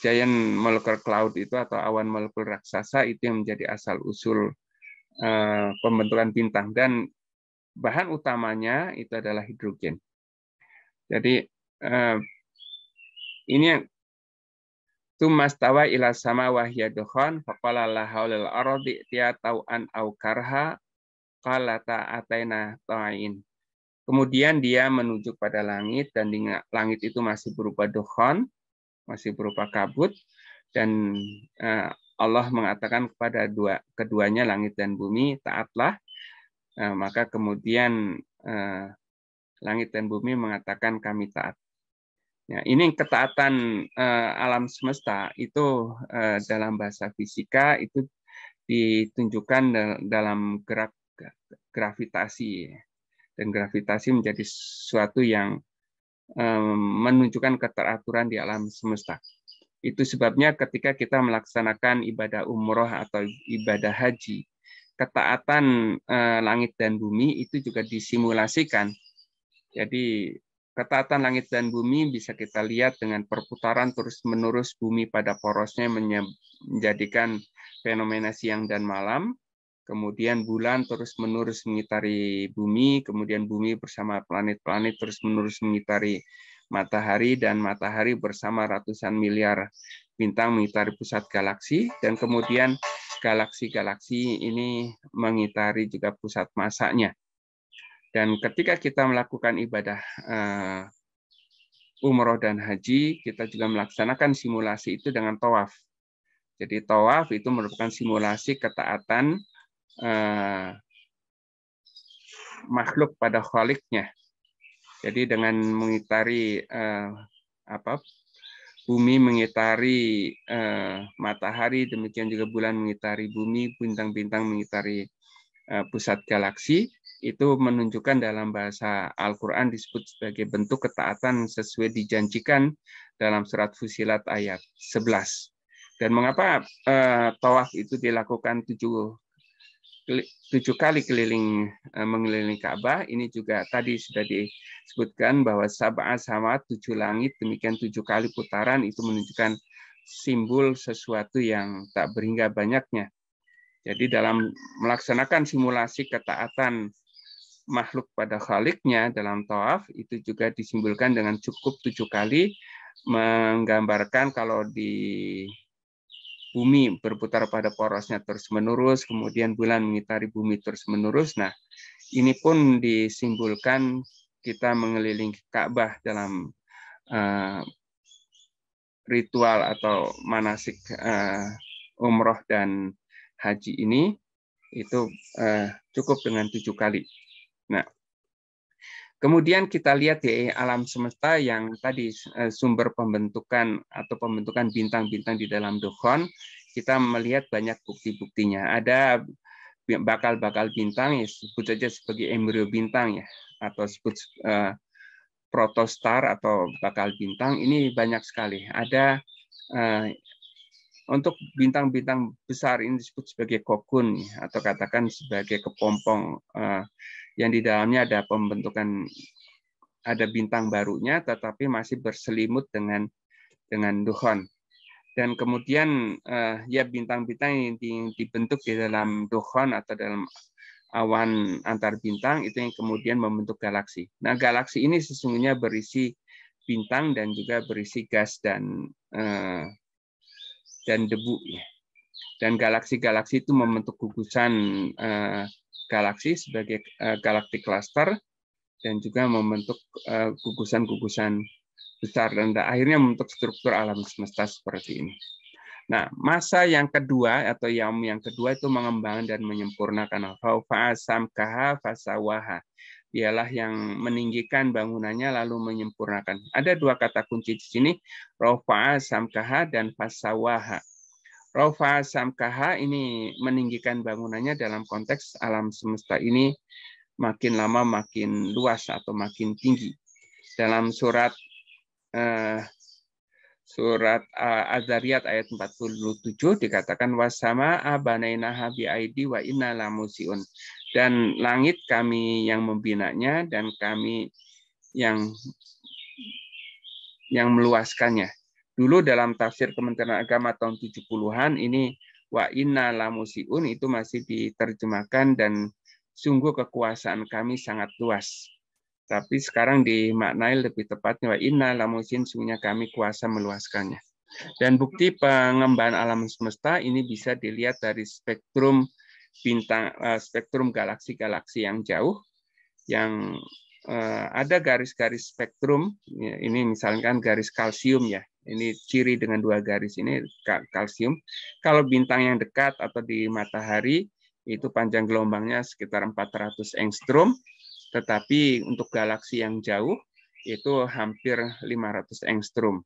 giant molecular cloud itu atau awan molekul raksasa itu yang menjadi asal usul pembentukan bintang, dan bahan utamanya itu adalah hidrogen. Jadi ini yang tumastawa ila sama wahya dukhan faqala la haulal ardi tiyatau'an au karha qalata ataina ta'in. Kemudian dia menuju pada langit, dan di langit itu masih berupa dukhan, masih berupa kabut, dan Allah mengatakan kepada keduanya langit dan bumi, taatlah. Maka kemudian langit dan bumi mengatakan kami taat. Ya, ini ketaatan alam semesta itu dalam bahasa fisika itu ditunjukkan dalam gerak gravitasi, dan gravitasi menjadi sesuatu yang menunjukkan keteraturan di alam semesta. Itu sebabnya ketika kita melaksanakan ibadah umroh atau ibadah haji, ketaatan langit dan bumi itu juga disimulasikan. Jadi ketaatan langit dan bumi bisa kita lihat dengan perputaran terus-menerus bumi pada porosnya menjadikan fenomena siang dan malam. Kemudian bulan terus-menerus mengitari bumi, kemudian bumi bersama planet-planet terus-menerus mengitari matahari, dan matahari bersama ratusan miliar bintang mengitari pusat galaksi, dan kemudian galaksi-galaksi ini mengitari juga pusat masanya. Dan ketika kita melakukan ibadah umroh dan haji, kita juga melaksanakan simulasi itu dengan tawaf. Jadi tawaf itu merupakan simulasi ketaatan makhluk pada khaliknya. Jadi dengan mengitari bumi mengitari matahari, demikian juga bulan mengitari bumi, bintang-bintang mengitari pusat galaksi, itu menunjukkan dalam bahasa Al-Quran disebut sebagai bentuk ketaatan sesuai dijanjikan dalam surat Fusilat ayat 11. Dan mengapa tawaf itu dilakukan 7 kali mengelilingi Ka'bah? Ini juga tadi sudah disebutkan bahwa sab'a samawat, 7 langit, demikian 7 kali putaran itu menunjukkan simbol sesuatu yang tak berhingga banyaknya. Jadi dalam melaksanakan simulasi ketaatan makhluk pada Khaliknya dalam tawaf itu juga disimbolkan dengan cukup 7 kali, menggambarkan kalau di bumi berputar pada porosnya terus-menerus, kemudian bulan mengitari bumi terus-menerus. Nah, ini pun disimbolkan kita mengelilingi Ka'bah dalam ritual atau manasik umroh dan haji ini, itu cukup dengan 7 kali. Nah, kemudian kita lihat di alam semesta yang tadi sumber pembentukan atau pembentukan bintang-bintang di dalam dukhon, kita melihat banyak bukti-buktinya. Ada bakal-bakal bintang, ya sebut saja sebagai embrio bintang ya, atau sebut protostar atau bakal bintang, ini banyak sekali. Ada untuk bintang-bintang besar ini disebut sebagai kokun atau katakan sebagai kepompong yang di dalamnya ada pembentukan, ada bintang barunya tetapi masih berselimut dengan dukhon. Dan kemudian ya bintang-bintang yang dibentuk di dalam dukhon atau dalam awan antar bintang itu yang kemudian membentuk galaksi. Nah, galaksi ini sesungguhnya berisi bintang dan juga berisi gas dan debu. Dan galaksi-galaksi itu membentuk gugusan galaksi sebagai galactic cluster dan juga membentuk gugusan-gugusan besar dan akhirnya membentuk struktur alam semesta seperti ini. Nah, masa yang kedua atau yaum yang kedua itu mengembangkan dan menyempurnakan. Fa'asamkaha fasawaha. Dialah yang meninggikan bangunannya lalu menyempurnakan. Ada 2 kata kunci di sini, rafa'a samkaha dan fasawaha. Rafa'a samkaha ini meninggikan bangunannya dalam konteks alam semesta ini makin lama makin luas atau makin tinggi. Dalam surat Az-Zariyat ayat 47 dikatakan wasama abanainaha bi'aidi wa inna lamusiun. Dan langit kami yang membinanya dan kami yang meluaskannya. Dulu dalam tafsir Kementerian Agama tahun 70-an ini wa inna lamusiun itu masih diterjemahkan dan sungguh kekuasaan kami sangat luas. Tapi sekarang dimaknai lebih tepatnya wa inna lamusin, sungguhnya kami kuasa meluaskannya. Dan bukti pengembangan alam semesta ini bisa dilihat dari spektrum bintang, spektrum galaksi-galaksi yang jauh, yang ada garis-garis spektrum. Ini misalkan garis kalsium ya. Ini ciri dengan 2 garis ini kalsium. Kalau bintang yang dekat atau di matahari itu panjang gelombangnya sekitar 400 angstrom. Tetapi untuk galaksi yang jauh itu hampir 500 angstrom.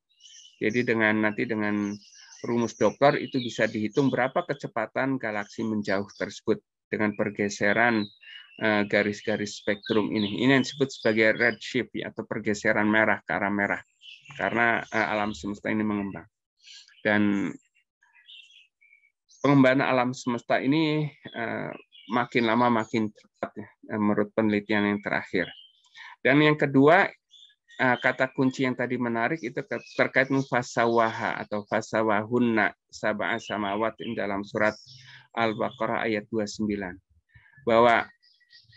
Jadi nanti dengan rumus Doppler itu bisa dihitung berapa kecepatan galaksi menjauh tersebut dengan pergeseran garis-garis spektrum ini. Ini yang disebut sebagai redshift atau pergeseran merah ke arah merah karena alam semesta ini mengembang. Dan pengembangan alam semesta ini makin lama makin cepat ya, menurut penelitian yang terakhir. Dan yang kedua, kata kunci yang tadi menarik itu terkait dengan fasawaha atau fasawahunna sab'a samawat dalam surat Al-Baqarah ayat 29. Bahwa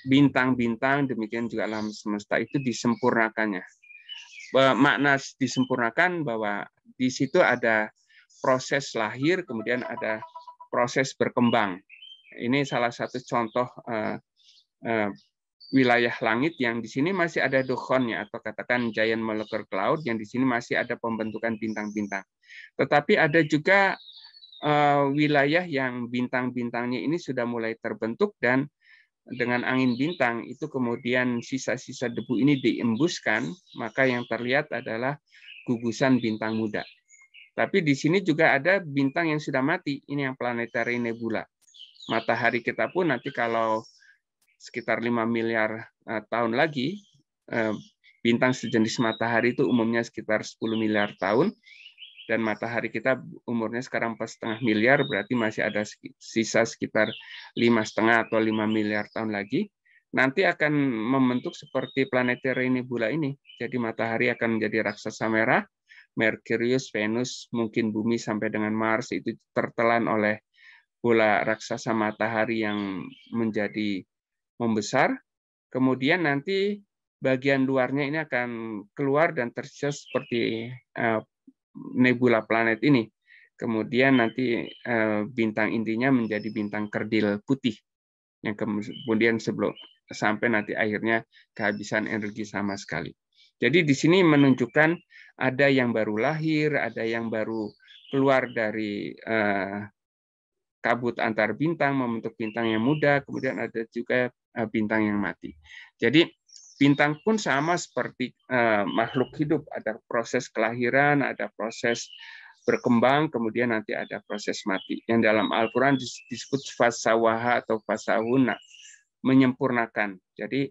bintang-bintang demikian juga alam semesta itu disempurnakannya. Makna disempurnakan bahwa di situ ada proses lahir, kemudian ada proses berkembang. Ini salah satu contoh wilayah langit yang di sini masih ada dukhonnya atau katakan giant molecular cloud yang di sini masih ada pembentukan bintang-bintang. Tetapi ada juga wilayah yang bintang-bintangnya ini sudah mulai terbentuk dan dengan angin bintang itu kemudian sisa-sisa debu ini diembuskan, maka yang terlihat adalah gugusan bintang muda. Tapi di sini juga ada bintang yang sudah mati, ini yang planetary nebula. Matahari kita pun nanti kalau sekitar 5 miliar tahun lagi, bintang sejenis matahari itu umumnya sekitar 10 miliar tahun. dan matahari kita umurnya sekarang 4,5 miliar, berarti masih ada sisa sekitar 5,5 atau 5 miliar tahun lagi, nanti akan membentuk seperti planetary nebula ini. Jadi matahari akan menjadi raksasa merah, Merkurius, Venus, mungkin bumi sampai dengan Mars itu tertelan oleh bola raksasa matahari yang menjadi membesar. Kemudian nanti bagian luarnya ini akan keluar dan tersisa seperti nebula planet ini. Kemudian nanti bintang intinya menjadi bintang kerdil putih yang kemudian sebelum sampai nanti akhirnya kehabisan energi sama sekali. Jadi di sini menunjukkan ada yang baru lahir, ada yang baru keluar dari kabut antar bintang membentuk bintang yang muda, kemudian ada juga bintang yang mati. Jadi bintang pun sama seperti makhluk hidup, ada proses kelahiran, ada proses berkembang, kemudian nanti ada proses mati. Yang dalam Al-Quran disebut fasawaha atau fasahuna, menyempurnakan. Jadi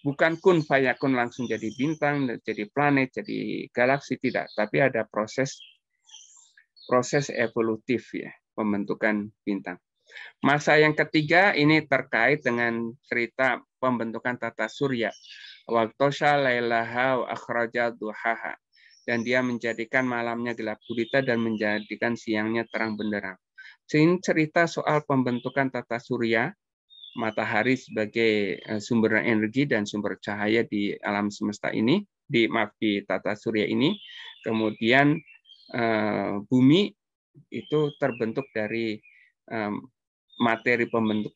bukan kun fayakun langsung jadi bintang, jadi planet, jadi galaksi, tidak. Tapi ada proses evolutif ya, pembentukan bintang. Masa yang ketiga ini terkait dengan cerita pembentukan tata surya. Waqtasha lailaha wa akhraja duhaha. Dan dia menjadikan malamnya gelap gulita dan menjadikan siangnya terang benderang. Ini cerita soal pembentukan tata surya, matahari sebagai sumber energi dan sumber cahaya di alam semesta ini, di tata surya ini. Kemudian bumi itu terbentuk dari materi pembentuk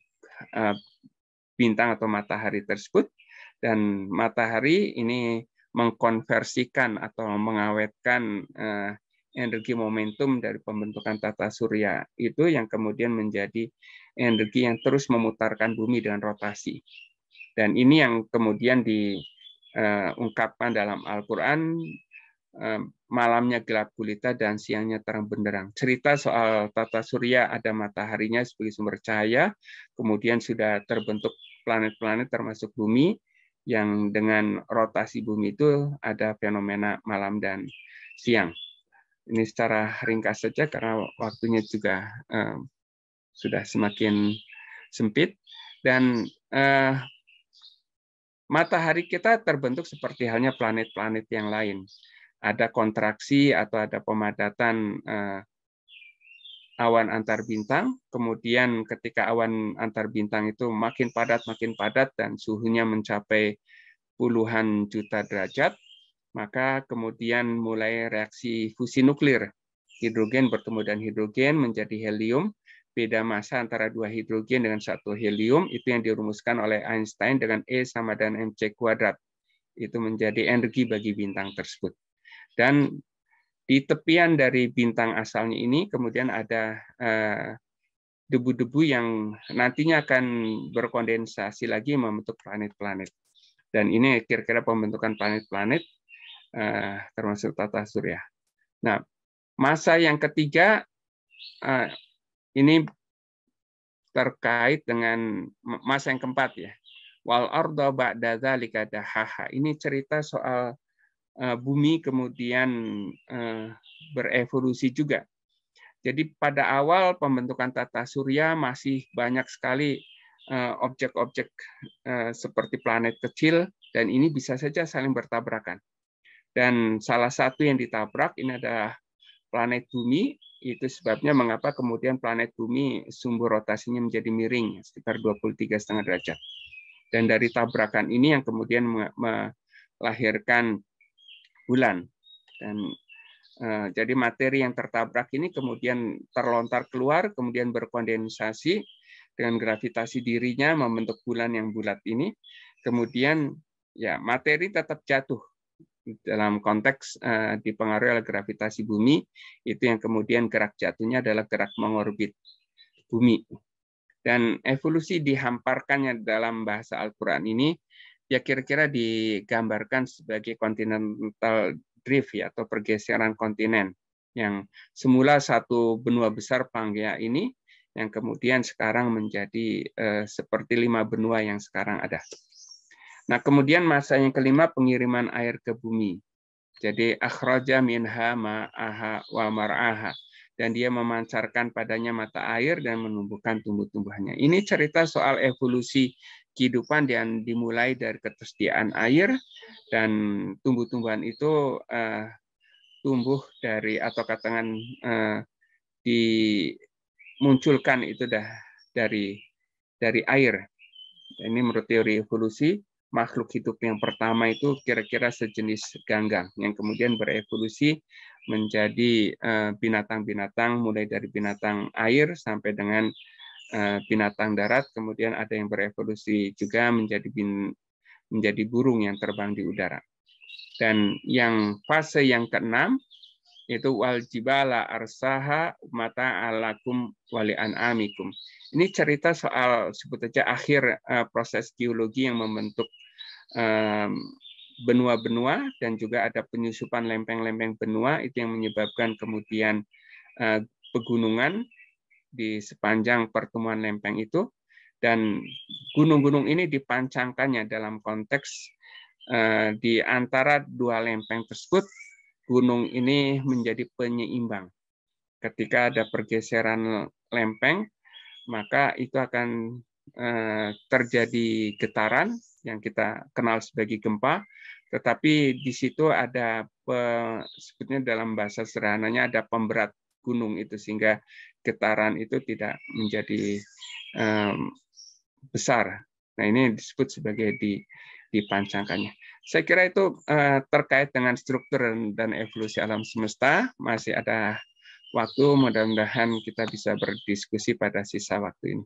bintang atau matahari tersebut, dan matahari ini mengkonversikan atau mengawetkan energi momentum dari pembentukan tata surya itu yang kemudian menjadi energi yang terus memutarkan bumi dengan rotasi. Dan ini yang kemudian diungkapkan dalam Al-Quran, malamnya gelap gulita dan siangnya terang benderang. Cerita soal tata surya, ada mataharinya sebagai sumber cahaya, kemudian sudah terbentuk planet-planet termasuk bumi, yang dengan rotasi bumi itu ada fenomena malam dan siang. Ini secara ringkas saja karena waktunya juga sudah semakin sempit. Dan matahari kita terbentuk seperti halnya planet-planet yang lain. Ada kontraksi atau ada pemadatan awan antar bintang, kemudian ketika awan antar bintang itu makin padat, dan suhunya mencapai puluhan juta derajat, maka kemudian mulai reaksi fusi nuklir. Hidrogen bertemu dengan hidrogen menjadi helium, beda massa antara dua hidrogen dengan satu helium, itu yang dirumuskan oleh Einstein dengan E sama dengan mc². Itu menjadi energi bagi bintang tersebut. Dan di tepian dari bintang asalnya ini kemudian ada debu-debu yang nantinya akan berkondensasi lagi membentuk planet-planet. Dan ini kira-kira pembentukan planet-planet termasuk tata surya. Nah, masa yang ketiga ini terkait dengan masa yang keempat ya. Wal arda ba'da dzalika dahaha. Ini cerita soal bumi kemudian berevolusi juga. Jadi pada awal pembentukan tata surya masih banyak sekali objek-objek seperti planet kecil, dan ini bisa saja saling bertabrakan. Dan salah satu yang ditabrak ini adalah planet bumi. Itu sebabnya mengapa kemudian planet bumi sumber rotasinya menjadi miring sekitar 23,5 derajat. Dan dari tabrakan ini yang kemudian melahirkan bulan. Dan jadi materi yang tertabrak ini kemudian terlontar keluar, kemudian berkondensasi dengan gravitasi dirinya membentuk bulan yang bulat ini. Kemudian ya materi tetap jatuh dalam konteks dipengaruhi oleh gravitasi bumi, itu yang kemudian gerak jatuhnya adalah gerak mengorbit bumi. Dan evolusi dihamparkannya dalam bahasa Al-Quran ini ya kira-kira digambarkan sebagai continental drift ya, atau pergeseran kontinen, yang semula satu benua besar Pangea ini yang kemudian sekarang menjadi seperti 5 benua yang sekarang ada. Nah, kemudian masa yang kelima pengiriman air ke bumi. Jadi akhraja minha ma'aha wa mar'aha, dan dia memancarkan padanya mata air dan menumbuhkan tumbuh-tumbuhannya. Ini cerita soal evolusi kehidupan yang dimulai dari ketersediaan air, dan tumbuh-tumbuhan itu tumbuh dari, atau katakan dimunculkan itu dari air. Ini menurut teori evolusi, makhluk hidup yang pertama itu kira-kira sejenis ganggang yang kemudian berevolusi menjadi binatang-binatang, mulai dari binatang air sampai dengan binatang darat, kemudian ada yang berevolusi juga menjadi burung yang terbang di udara. Dan yang fase yang keenam itu wal jibala arsaha mata alakum wali an'amikum. Ini cerita soal sebut saja akhir proses geologi yang membentuk benua-benua, dan juga ada penyusupan lempeng-lempeng benua, itu yang menyebabkan kemudian pegunungan di sepanjang pertemuan lempeng itu. Dan gunung-gunung ini dipancangkannya dalam konteks di antara dua lempeng tersebut, gunung ini menjadi penyeimbang. Ketika ada pergeseran lempeng, maka itu akan terjadi getaran yang kita kenal sebagai gempa, tetapi di situ ada sebetulnya dalam bahasa sederhananya ada pemberat gunung itu, sehingga getaran itu tidak menjadi besar. Nah, ini disebut sebagai dipancangkannya. Saya kira itu terkait dengan struktur dan evolusi alam semesta. Masih ada waktu, mudah-mudahan kita bisa berdiskusi pada sisa waktu ini.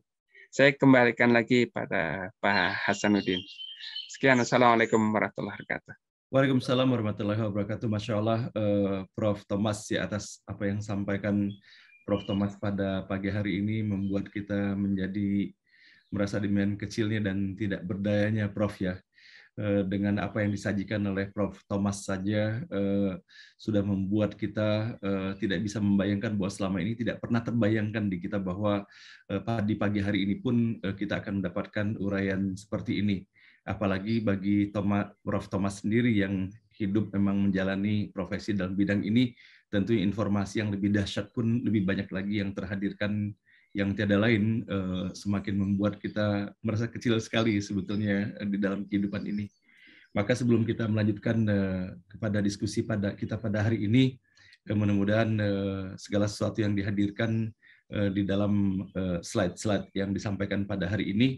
Saya kembalikan lagi pada Pak Hasanuddin. Sekian, Assalamualaikum warahmatullahi wabarakatuh.
Waalaikumsalam warahmatullahi wabarakatuh. Masya Allah, Prof. Thomas, ya, atas apa yang sampaikan Prof. Thomas pada pagi hari ini membuat kita menjadi merasa demikian kecilnya dan tidak berdayanya, Prof, ya. Dengan apa yang disajikan oleh Prof. Thomas saja sudah membuat kita tidak bisa membayangkan bahwa selama ini tidak pernah terbayangkan di kita bahwa di pagi hari ini pun kita akan mendapatkan uraian seperti ini. Apalagi bagi Prof. Thomas sendiri yang hidup memang menjalani profesi dalam bidang ini, tentu informasi yang lebih dahsyat pun lebih banyak lagi yang terhadirkan, yang tiada lain semakin membuat kita merasa kecil sekali sebetulnya di dalam kehidupan ini. Maka sebelum kita melanjutkan kepada diskusi kita pada hari ini, mudah-mudahan segala sesuatu yang dihadirkan di dalam slide-slide yang disampaikan pada hari ini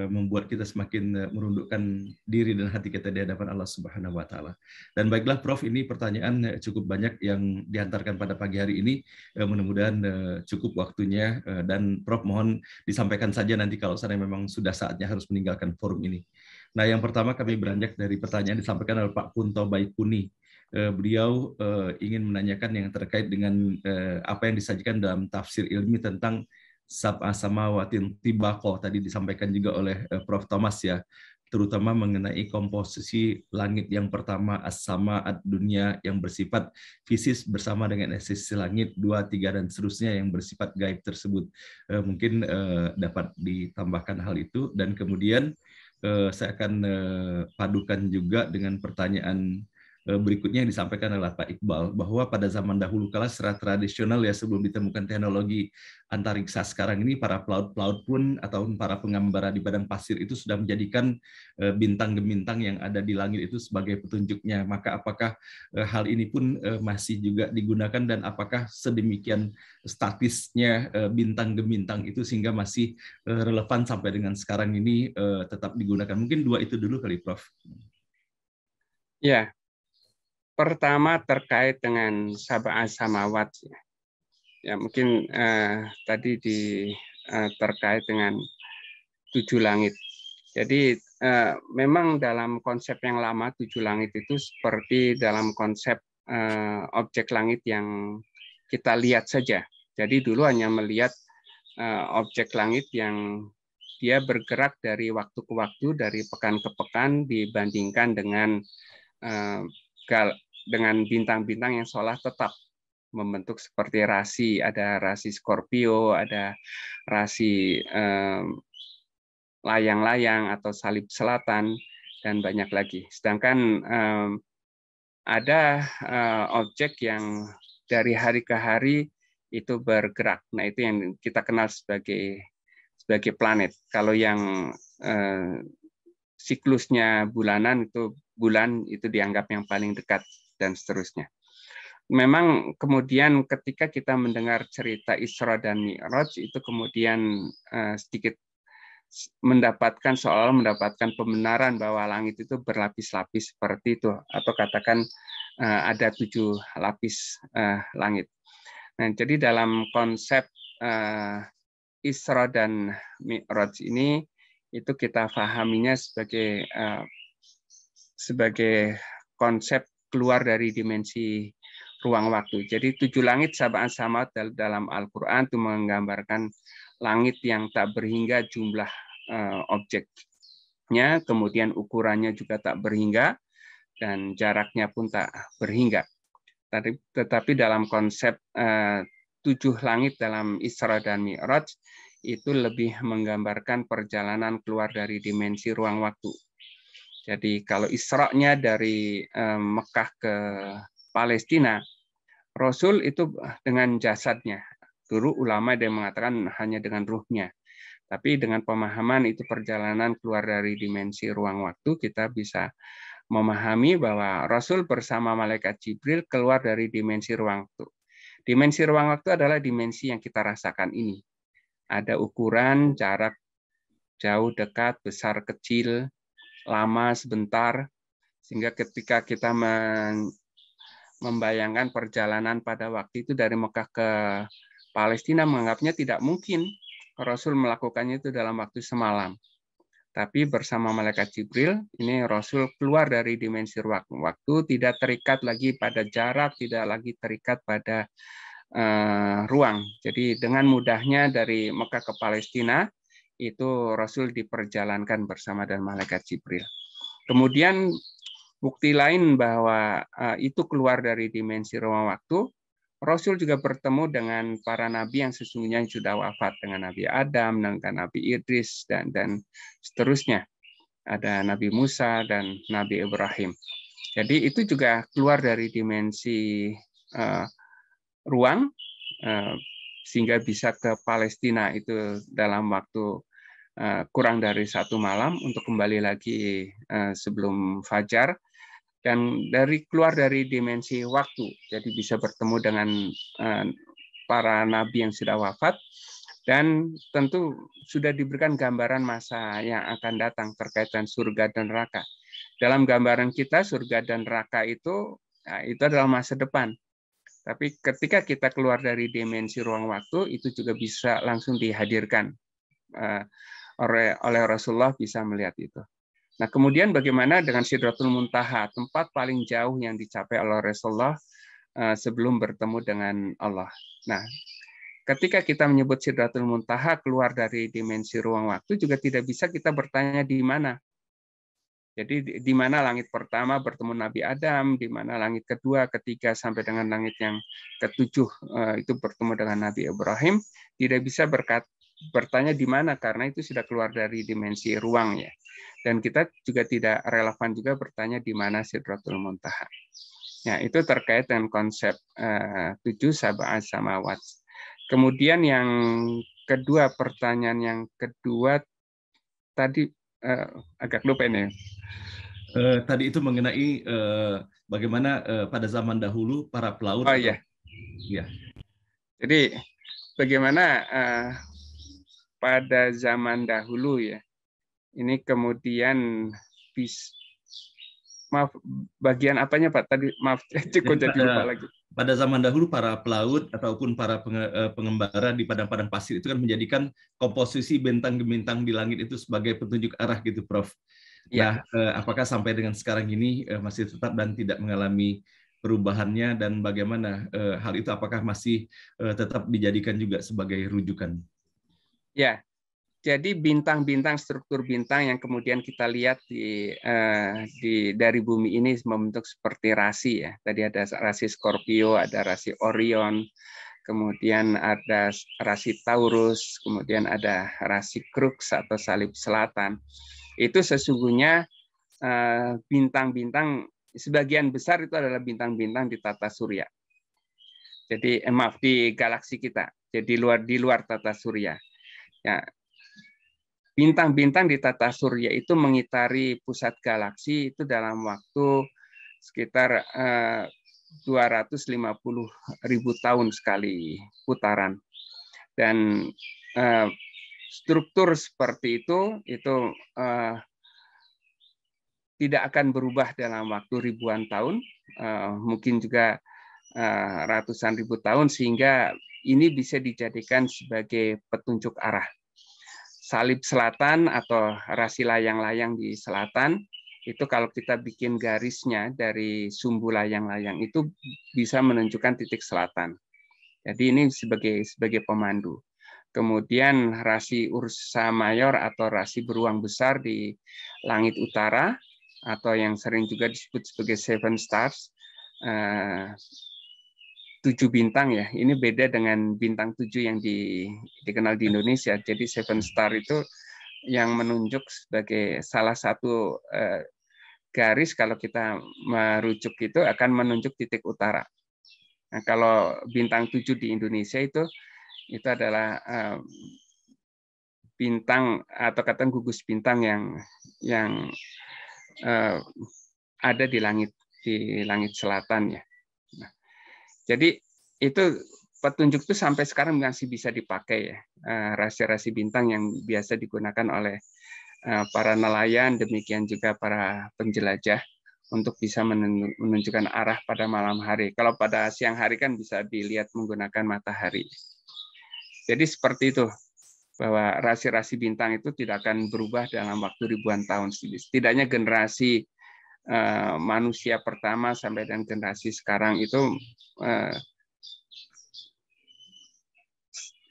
membuat kita semakin merundukkan diri dan hati kita di hadapan Allah Subhanahu wa taala. Dan baiklah Prof, ini pertanyaan cukup banyak yang diantarkan pada pagi hari ini. Mudah-mudahan cukup waktunya, dan Prof mohon disampaikan saja nanti kalau saya memang sudah saatnya harus meninggalkan forum ini. Nah, yang pertama kami beranjak dari pertanyaan disampaikan oleh Pak Kunto Baikuni. Beliau ingin menanyakan yang terkait dengan apa yang disajikan dalam tafsir ilmi tentang sab'a samawatin tibaqo, tadi disampaikan juga oleh Prof. Thomas, ya, terutama mengenai komposisi langit yang pertama, as-sama ad-dunya, yang bersifat fisis bersama dengan esensi langit 2, 3, dan seterusnya yang bersifat gaib tersebut. Mungkin dapat ditambahkan hal itu, dan kemudian saya akan padukan juga dengan pertanyaan berikutnya yang disampaikan oleh Pak Iqbal, bahwa pada zaman dahulu kala secara tradisional, ya, sebelum ditemukan teknologi antariksa sekarang ini, para pelaut-pelaut pun atau para pengambara di padang pasir itu sudah menjadikan bintang-bintang yang ada di langit itu sebagai petunjuknya. Maka apakah hal ini pun masih juga digunakan, dan apakah sedemikian statisnya bintang-bintang itu sehingga masih relevan sampai dengan sekarang ini tetap digunakan? Mungkin dua itu dulu kali, Prof.
Ya, pertama terkait dengan sab'a samawat. Ya, mungkin tadi terkait dengan 7 langit. Jadi memang dalam konsep yang lama 7 langit itu seperti dalam konsep objek langit yang kita lihat saja. Jadi dulu hanya melihat objek langit yang dia bergerak dari waktu ke waktu, dari pekan ke pekan, dibandingkan dengan bintang-bintang yang seolah tetap membentuk seperti rasi. Ada rasi Scorpio, ada rasi layang-layang atau salib selatan, dan banyak lagi. Sedangkan ada objek yang dari hari ke hari itu bergerak. Nah, itu yang kita kenal sebagai planet. Kalau yang siklusnya bulanan itu bulan itu dianggap yang paling dekat dan seterusnya. Memang kemudian ketika kita mendengar cerita Isra dan Mi'raj itu kemudian sedikit seolah mendapatkan pembenaran bahwa langit itu berlapis-lapis seperti itu, atau katakan ada 7 lapis langit. Nah, jadi dalam konsep Isra dan Mi'raj ini itu kita pahaminya sebagai konsep keluar dari dimensi ruang waktu. Jadi 7 langit sab'an samawat dalam Al-Quran itu menggambarkan langit yang tak berhingga jumlah objeknya, kemudian ukurannya juga tak berhingga, dan jaraknya pun tak berhingga. Tetapi dalam konsep 7 langit dalam Isra dan Mi'raj itu lebih menggambarkan perjalanan keluar dari dimensi ruang waktu. Jadi kalau Isra-nya dari Mekah ke Palestina, Rasul itu dengan jasadnya. Dulu ulama ada yang mengatakan hanya dengan ruhnya. Tapi dengan pemahaman itu perjalanan keluar dari dimensi ruang waktu, kita bisa memahami bahwa Rasul bersama malaikat Jibril keluar dari dimensi ruang waktu. Dimensi ruang waktu adalah dimensi yang kita rasakan ini. Ada ukuran, jarak, jauh, dekat, besar, kecil, lama, sebentar, sehingga ketika kita membayangkan perjalanan pada waktu itu dari Mekah ke Palestina, menganggapnya tidak mungkin Rasul melakukannya itu dalam waktu semalam. Tapi bersama malaikat Jibril, ini Rasul keluar dari dimensi waktu, tidak terikat lagi pada jarak, tidak lagi terikat pada ruang. Jadi dengan mudahnya dari Mekah ke Palestina, itu Rasul diperjalankan bersama dengan malaikat Jibril. Kemudian bukti lain bahwa itu keluar dari dimensi ruang waktu, Rasul juga bertemu dengan para nabi yang sesungguhnya sudah wafat, dengan Nabi Adam, dengan Nabi Idris, dan seterusnya. Ada Nabi Musa dan Nabi Ibrahim. Jadi itu juga keluar dari dimensi ruang, sehingga bisa ke Palestina itu dalam waktu kurang dari 1 malam untuk kembali lagi sebelum fajar. Dan keluar dari dimensi waktu, jadi bisa bertemu dengan para nabi yang sudah wafat, dan tentu sudah diberikan gambaran masa yang akan datang terkait dengan surga dan neraka. Dalam gambaran kita, surga dan neraka itu adalah masa depan. Tapi ketika kita keluar dari dimensi ruang waktu, itu juga bisa langsung dihadirkan oleh Rasulullah, bisa melihat itu. Nah, kemudian bagaimana dengan Sidratul Muntaha, tempat paling jauh yang dicapai oleh Rasulullah sebelum bertemu dengan Allah. Nah, ketika kita menyebut Sidratul Muntaha keluar dari dimensi ruang waktu, juga tidak bisa kita bertanya di mana. Jadi di mana langit pertama bertemu Nabi Adam, di mana langit kedua, ketiga, sampai dengan langit yang ketujuh itu bertemu dengan Nabi Ibrahim, tidak bisa bertanya di mana, karena itu sudah keluar dari dimensi ruang, ya. Dan kita juga tidak relevan juga bertanya di mana Sidratul Muntaha. Ya, itu terkait dengan konsep 7 sab'an samawat. Kemudian yang kedua, pertanyaan yang kedua tadi agak lupa ini.
Tadi itu mengenai bagaimana pada zaman dahulu para pelaut.
Oh iya. Ya. Jadi bagaimana pada zaman dahulu, ya. Ini kemudian maaf, bagian apanya Pak? Tadi maaf, cukup jadi lupa lagi.
Pada zaman dahulu para pelaut ataupun para pengembara di padang-padang pasir itu kan menjadikan komposisi bintang-bintang di langit itu sebagai petunjuk arah gitu, Prof. Ya. Nah, apakah sampai dengan sekarang ini masih tetap dan tidak mengalami perubahannya, dan bagaimana hal itu, apakah masih tetap dijadikan juga sebagai rujukan?
Ya. Jadi bintang-bintang, struktur bintang yang kemudian kita lihat dari bumi ini membentuk seperti rasi, ya. Tadi ada rasi Scorpio, ada rasi Orion, kemudian ada rasi Taurus, kemudian ada rasi Crux atau salib selatan. Itu sesungguhnya bintang-bintang sebagian besar itu adalah bintang-bintang di tata surya. Jadi maaf, di galaksi kita. Jadi di luar tata surya. Ya, bintang-bintang di tata surya itu mengitari pusat galaksi itu dalam waktu sekitar 250.000 tahun sekali putaran. Dan struktur seperti itu tidak akan berubah dalam waktu ribuan tahun, mungkin juga ratusan ribu tahun, sehingga ini bisa dijadikan sebagai petunjuk arah. Salib selatan atau rasi layang-layang di selatan, itu kalau kita bikin garisnya dari sumbu layang-layang itu bisa menunjukkan titik selatan. Jadi ini sebagai pemandu. Kemudian rasi Ursa Mayor atau rasi beruang besar di langit utara, atau yang sering juga disebut sebagai Seven Stars, 7 bintang ya. Ini beda dengan bintang 7 yang dikenal di Indonesia. Jadi Seven Star itu yang menunjuk sebagai salah satu garis, kalau kita merujuk itu akan menunjuk titik utara. Nah, kalau bintang 7 di Indonesia itu adalah bintang atau kata gugus bintang yang ada di langit selatan ya. Nah, jadi itu petunjuk itu sampai sekarang masih bisa dipakai ya, rasi-rasi bintang yang biasa digunakan oleh para nelayan, demikian juga para penjelajah untuk bisa menunjukkan arah pada malam hari. Kalau pada siang hari kan bisa dilihat menggunakan matahari. Jadi seperti itu, bahwa rasi-rasi bintang itu tidak akan berubah dalam waktu ribuan tahun. Setidaknya generasi manusia pertama sampai dengan generasi sekarang itu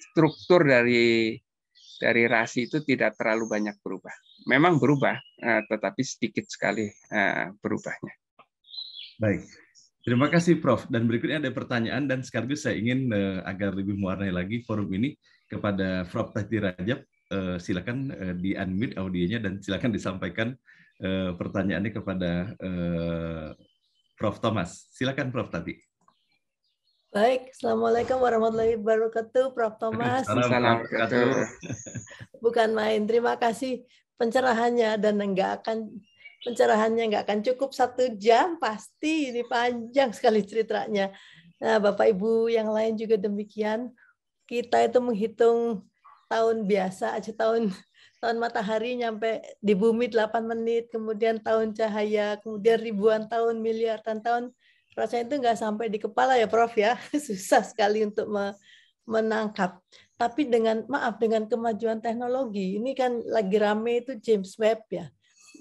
struktur dari rasi itu tidak terlalu banyak berubah. Memang berubah, tetapi sedikit sekali berubahnya.
Baik, terima kasih Prof. Dan berikutnya ada pertanyaan, dan sekaligus saya ingin agar lebih mewarnai lagi forum ini kepada Prof. Tati Rajab. Silakan di-unmute audionya dan silakan disampaikan pertanyaannya kepada Prof. Thomas. Silakan Prof. Tati.
Baik, Assalamualaikum warahmatullahi wabarakatuh, Prof. Thomas.
Assalamualaikum.
Bukan main. Terima kasih pencerahannya, dan pencerahannya nggak akan cukup 1 jam, pasti ini panjang sekali ceritanya. Nah, Bapak Ibu yang lain juga demikian. Kita itu menghitung tahun biasa aja, tahun matahari nyampe di bumi 8 menit, kemudian tahun cahaya, kemudian ribuan tahun, miliaran tahun. Rasanya itu nggak sampai di kepala ya Prof ya, susah sekali untuk menangkap. Tapi dengan kemajuan teknologi, ini kan lagi rame itu James Webb ya.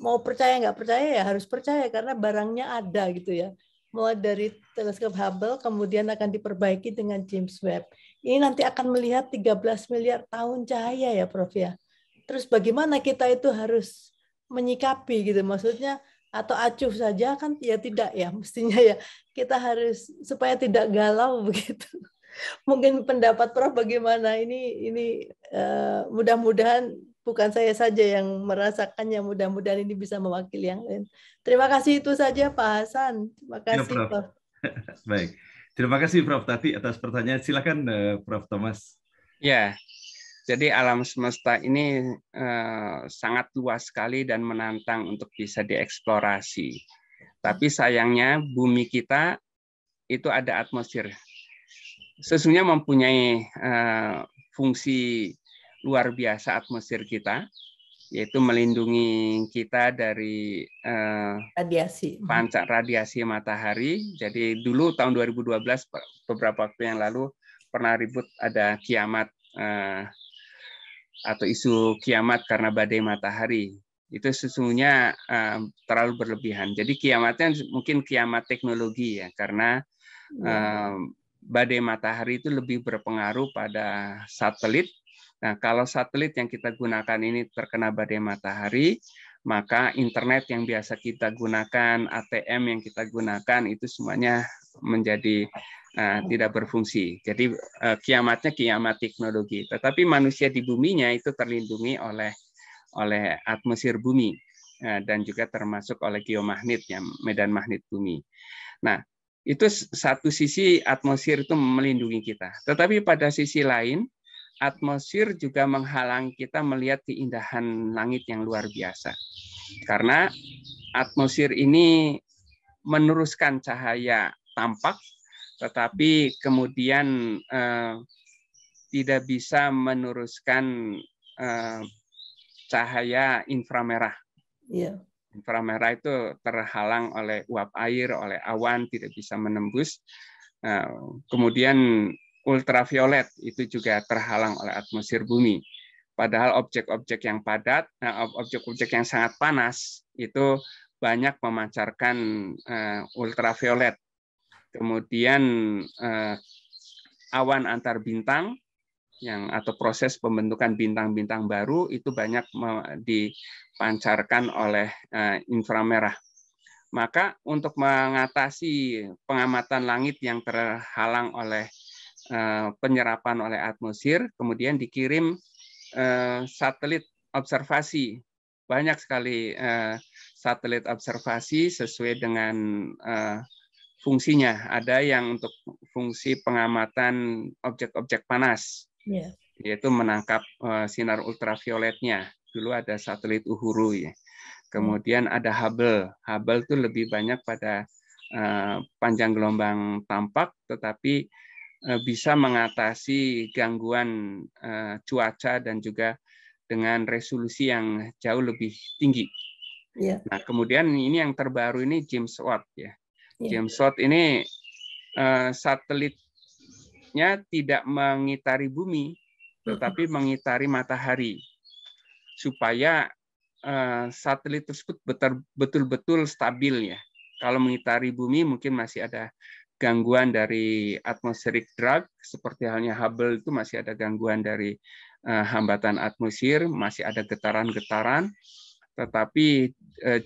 Mau percaya nggak percaya ya harus percaya karena barangnya ada gitu ya. Mulai dari teleskop Hubble, kemudian akan diperbaiki dengan James Webb. Ini nanti akan melihat 13 miliar tahun cahaya ya Prof ya. Terus bagaimana kita itu harus menyikapi gitu, maksudnya atau acuh saja kan ya tidak ya, mestinya ya kita harus supaya tidak galau begitu. Mungkin pendapat Prof bagaimana ini mudah-mudahan bukan saya saja yang merasakannya, mudah-mudahan ini bisa mewakili yang lain. Terima kasih, itu saja Pak Hasan. Terima kasih
ya, Prof. Baik, terima kasih Prof. Tati atas pertanyaan. Silakan Prof. Thomas.
Ya. Jadi alam semesta ini sangat luas sekali dan menantang untuk bisa dieksplorasi. Tapi sayangnya bumi kita itu ada atmosfer. Sesungguhnya mempunyai fungsi luar biasa atmosfer kita, yaitu melindungi kita dari pancar radiasi matahari. Jadi dulu tahun 2012, beberapa waktu yang lalu, pernah ribut ada kiamat atau isu kiamat karena badai matahari. Itu sesungguhnya terlalu berlebihan. Jadi kiamatnya mungkin kiamat teknologi ya, karena badai matahari itu lebih berpengaruh pada satelit. Nah, kalau satelit yang kita gunakan ini terkena badai matahari, maka internet yang biasa kita gunakan, ATM yang kita gunakan, itu semuanya menjadi tidak berfungsi. Jadi kiamatnya kiamat teknologi. Tetapi manusia di buminya itu terlindungi oleh atmosfer bumi. dan juga termasuk oleh geomagnet, ya, medan magnet bumi. Nah, itu satu sisi atmosfer itu melindungi kita. Tetapi pada sisi lain, atmosfer juga menghalangi kita melihat keindahan langit yang luar biasa. Karena atmosfer ini meneruskan cahaya tampak, tetapi kemudian tidak bisa meneruskan cahaya inframerah.
Yeah.
Inframerah itu terhalang oleh uap air, oleh awan, tidak bisa menembus. Kemudian ultraviolet itu juga terhalang oleh atmosfer bumi. Padahal objek-objek yang padat, objek-objek yang sangat panas itu banyak memancarkan ultraviolet. Kemudian awan antar bintang atau proses pembentukan bintang-bintang baru itu banyak dipancarkan oleh inframerah. Maka untuk mengatasi pengamatan langit yang terhalang oleh penyerapan oleh atmosfer, kemudian dikirim satelit observasi. Banyak sekali satelit observasi sesuai dengan fungsinya. Ada yang untuk fungsi pengamatan objek-objek panas, yaitu menangkap sinar ultravioletnya. Dulu ada satelit Uhuru, ya. Kemudian ada Hubble. Hubble itu lebih banyak pada panjang gelombang tampak, tetapi bisa mengatasi gangguan cuaca dan juga dengan resolusi yang jauh lebih tinggi.
Yeah.
Nah, kemudian ini yang terbaru ini James Watt, ya.
Yeah.
James Watt ini satelitnya tidak mengitari bumi, tetapi mengitari matahari, supaya satelit tersebut betul-betul stabil, ya. Kalau mengitari bumi mungkin masih ada gangguan dari atmospheric drag, seperti halnya Hubble itu masih ada gangguan dari hambatan atmosfer, masih ada getaran-getaran. Tetapi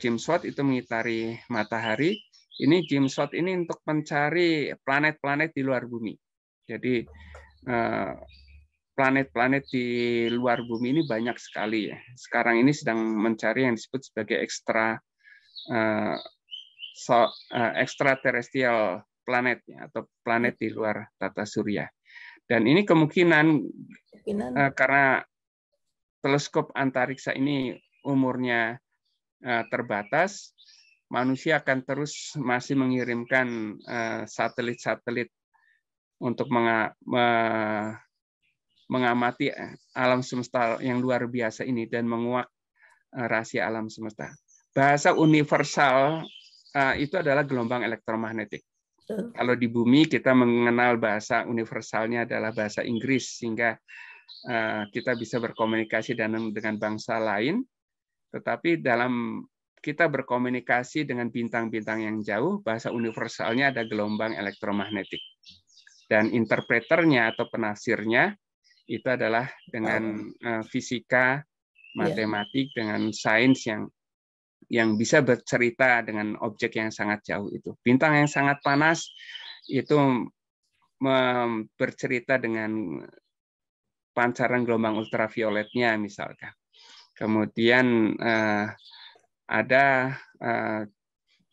James Watt itu mengitari matahari. Ini James Watt ini untuk mencari planet-planet di luar bumi. Jadi planet-planet di luar bumi ini banyak sekali, ya. Sekarang ini sedang mencari yang disebut sebagai extraterrestrial planet, ya, atau planet di luar tata surya. Dan ini kemungkinan karena teleskop antariksa ini umurnya terbatas, manusia akan terus masih mengirimkan satelit-satelit untuk mengamati alam semesta yang luar biasa ini dan menguak rahasia alam semesta. Bahasa universal itu adalah gelombang elektromagnetik. Kalau di bumi kita mengenal bahasa universalnya adalah bahasa Inggris, sehingga kita bisa berkomunikasi dengan bangsa lain. Tetapi dalam kita berkomunikasi dengan bintang-bintang yang jauh, bahasa universalnya ada gelombang elektromagnetik. Dan interpreternya atau penafsirnya itu adalah dengan fisika, matematik, dengan sains yang bisa bercerita dengan objek yang sangat jauh itu. Bintang yang sangat panas itu bercerita dengan pancaran gelombang ultravioletnya misalkan. Kemudian ada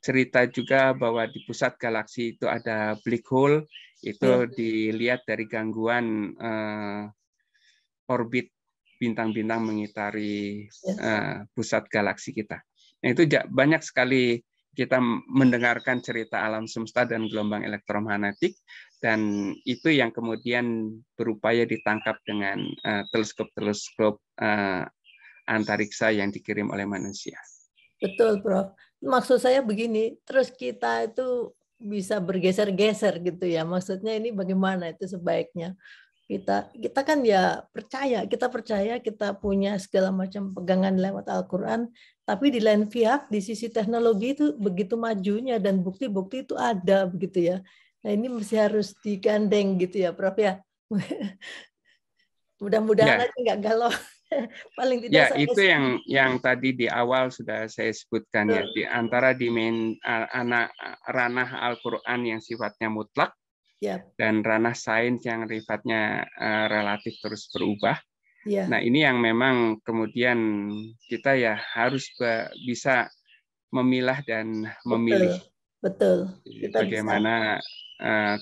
cerita juga bahwa di pusat galaksi itu ada black hole, itu dilihat dari gangguan orbit bintang-bintang mengitari pusat galaksi kita. Nah, itu banyak sekali kita mendengarkan cerita alam semesta dan gelombang elektromagnetik, dan itu yang kemudian berupaya ditangkap dengan teleskop-teleskop antariksa yang dikirim oleh manusia.
Betul, Prof. Maksud saya begini, terus kita itu bisa bergeser-geser gitu ya. Maksudnya ini bagaimana itu sebaiknya? Kita kan ya kita percaya kita punya segala macam pegangan lewat Al-Quran, tapi di lain pihak di sisi teknologi itu begitu majunya dan bukti-bukti itu ada begitu ya. Nah ini mesti harus digandeng gitu ya, Prof ya. Mudah-mudahan aja nggak galau. Paling tidak
ya, itu yang tadi di awal sudah saya sebutkan, ya, di antara ranah Al-Quran yang sifatnya mutlak dan ranah sains yang sifatnya relatif terus berubah.
Iya.
Nah, ini yang memang kemudian kita ya harus bisa memilah dan memilih.
Betul. Kita
bagaimana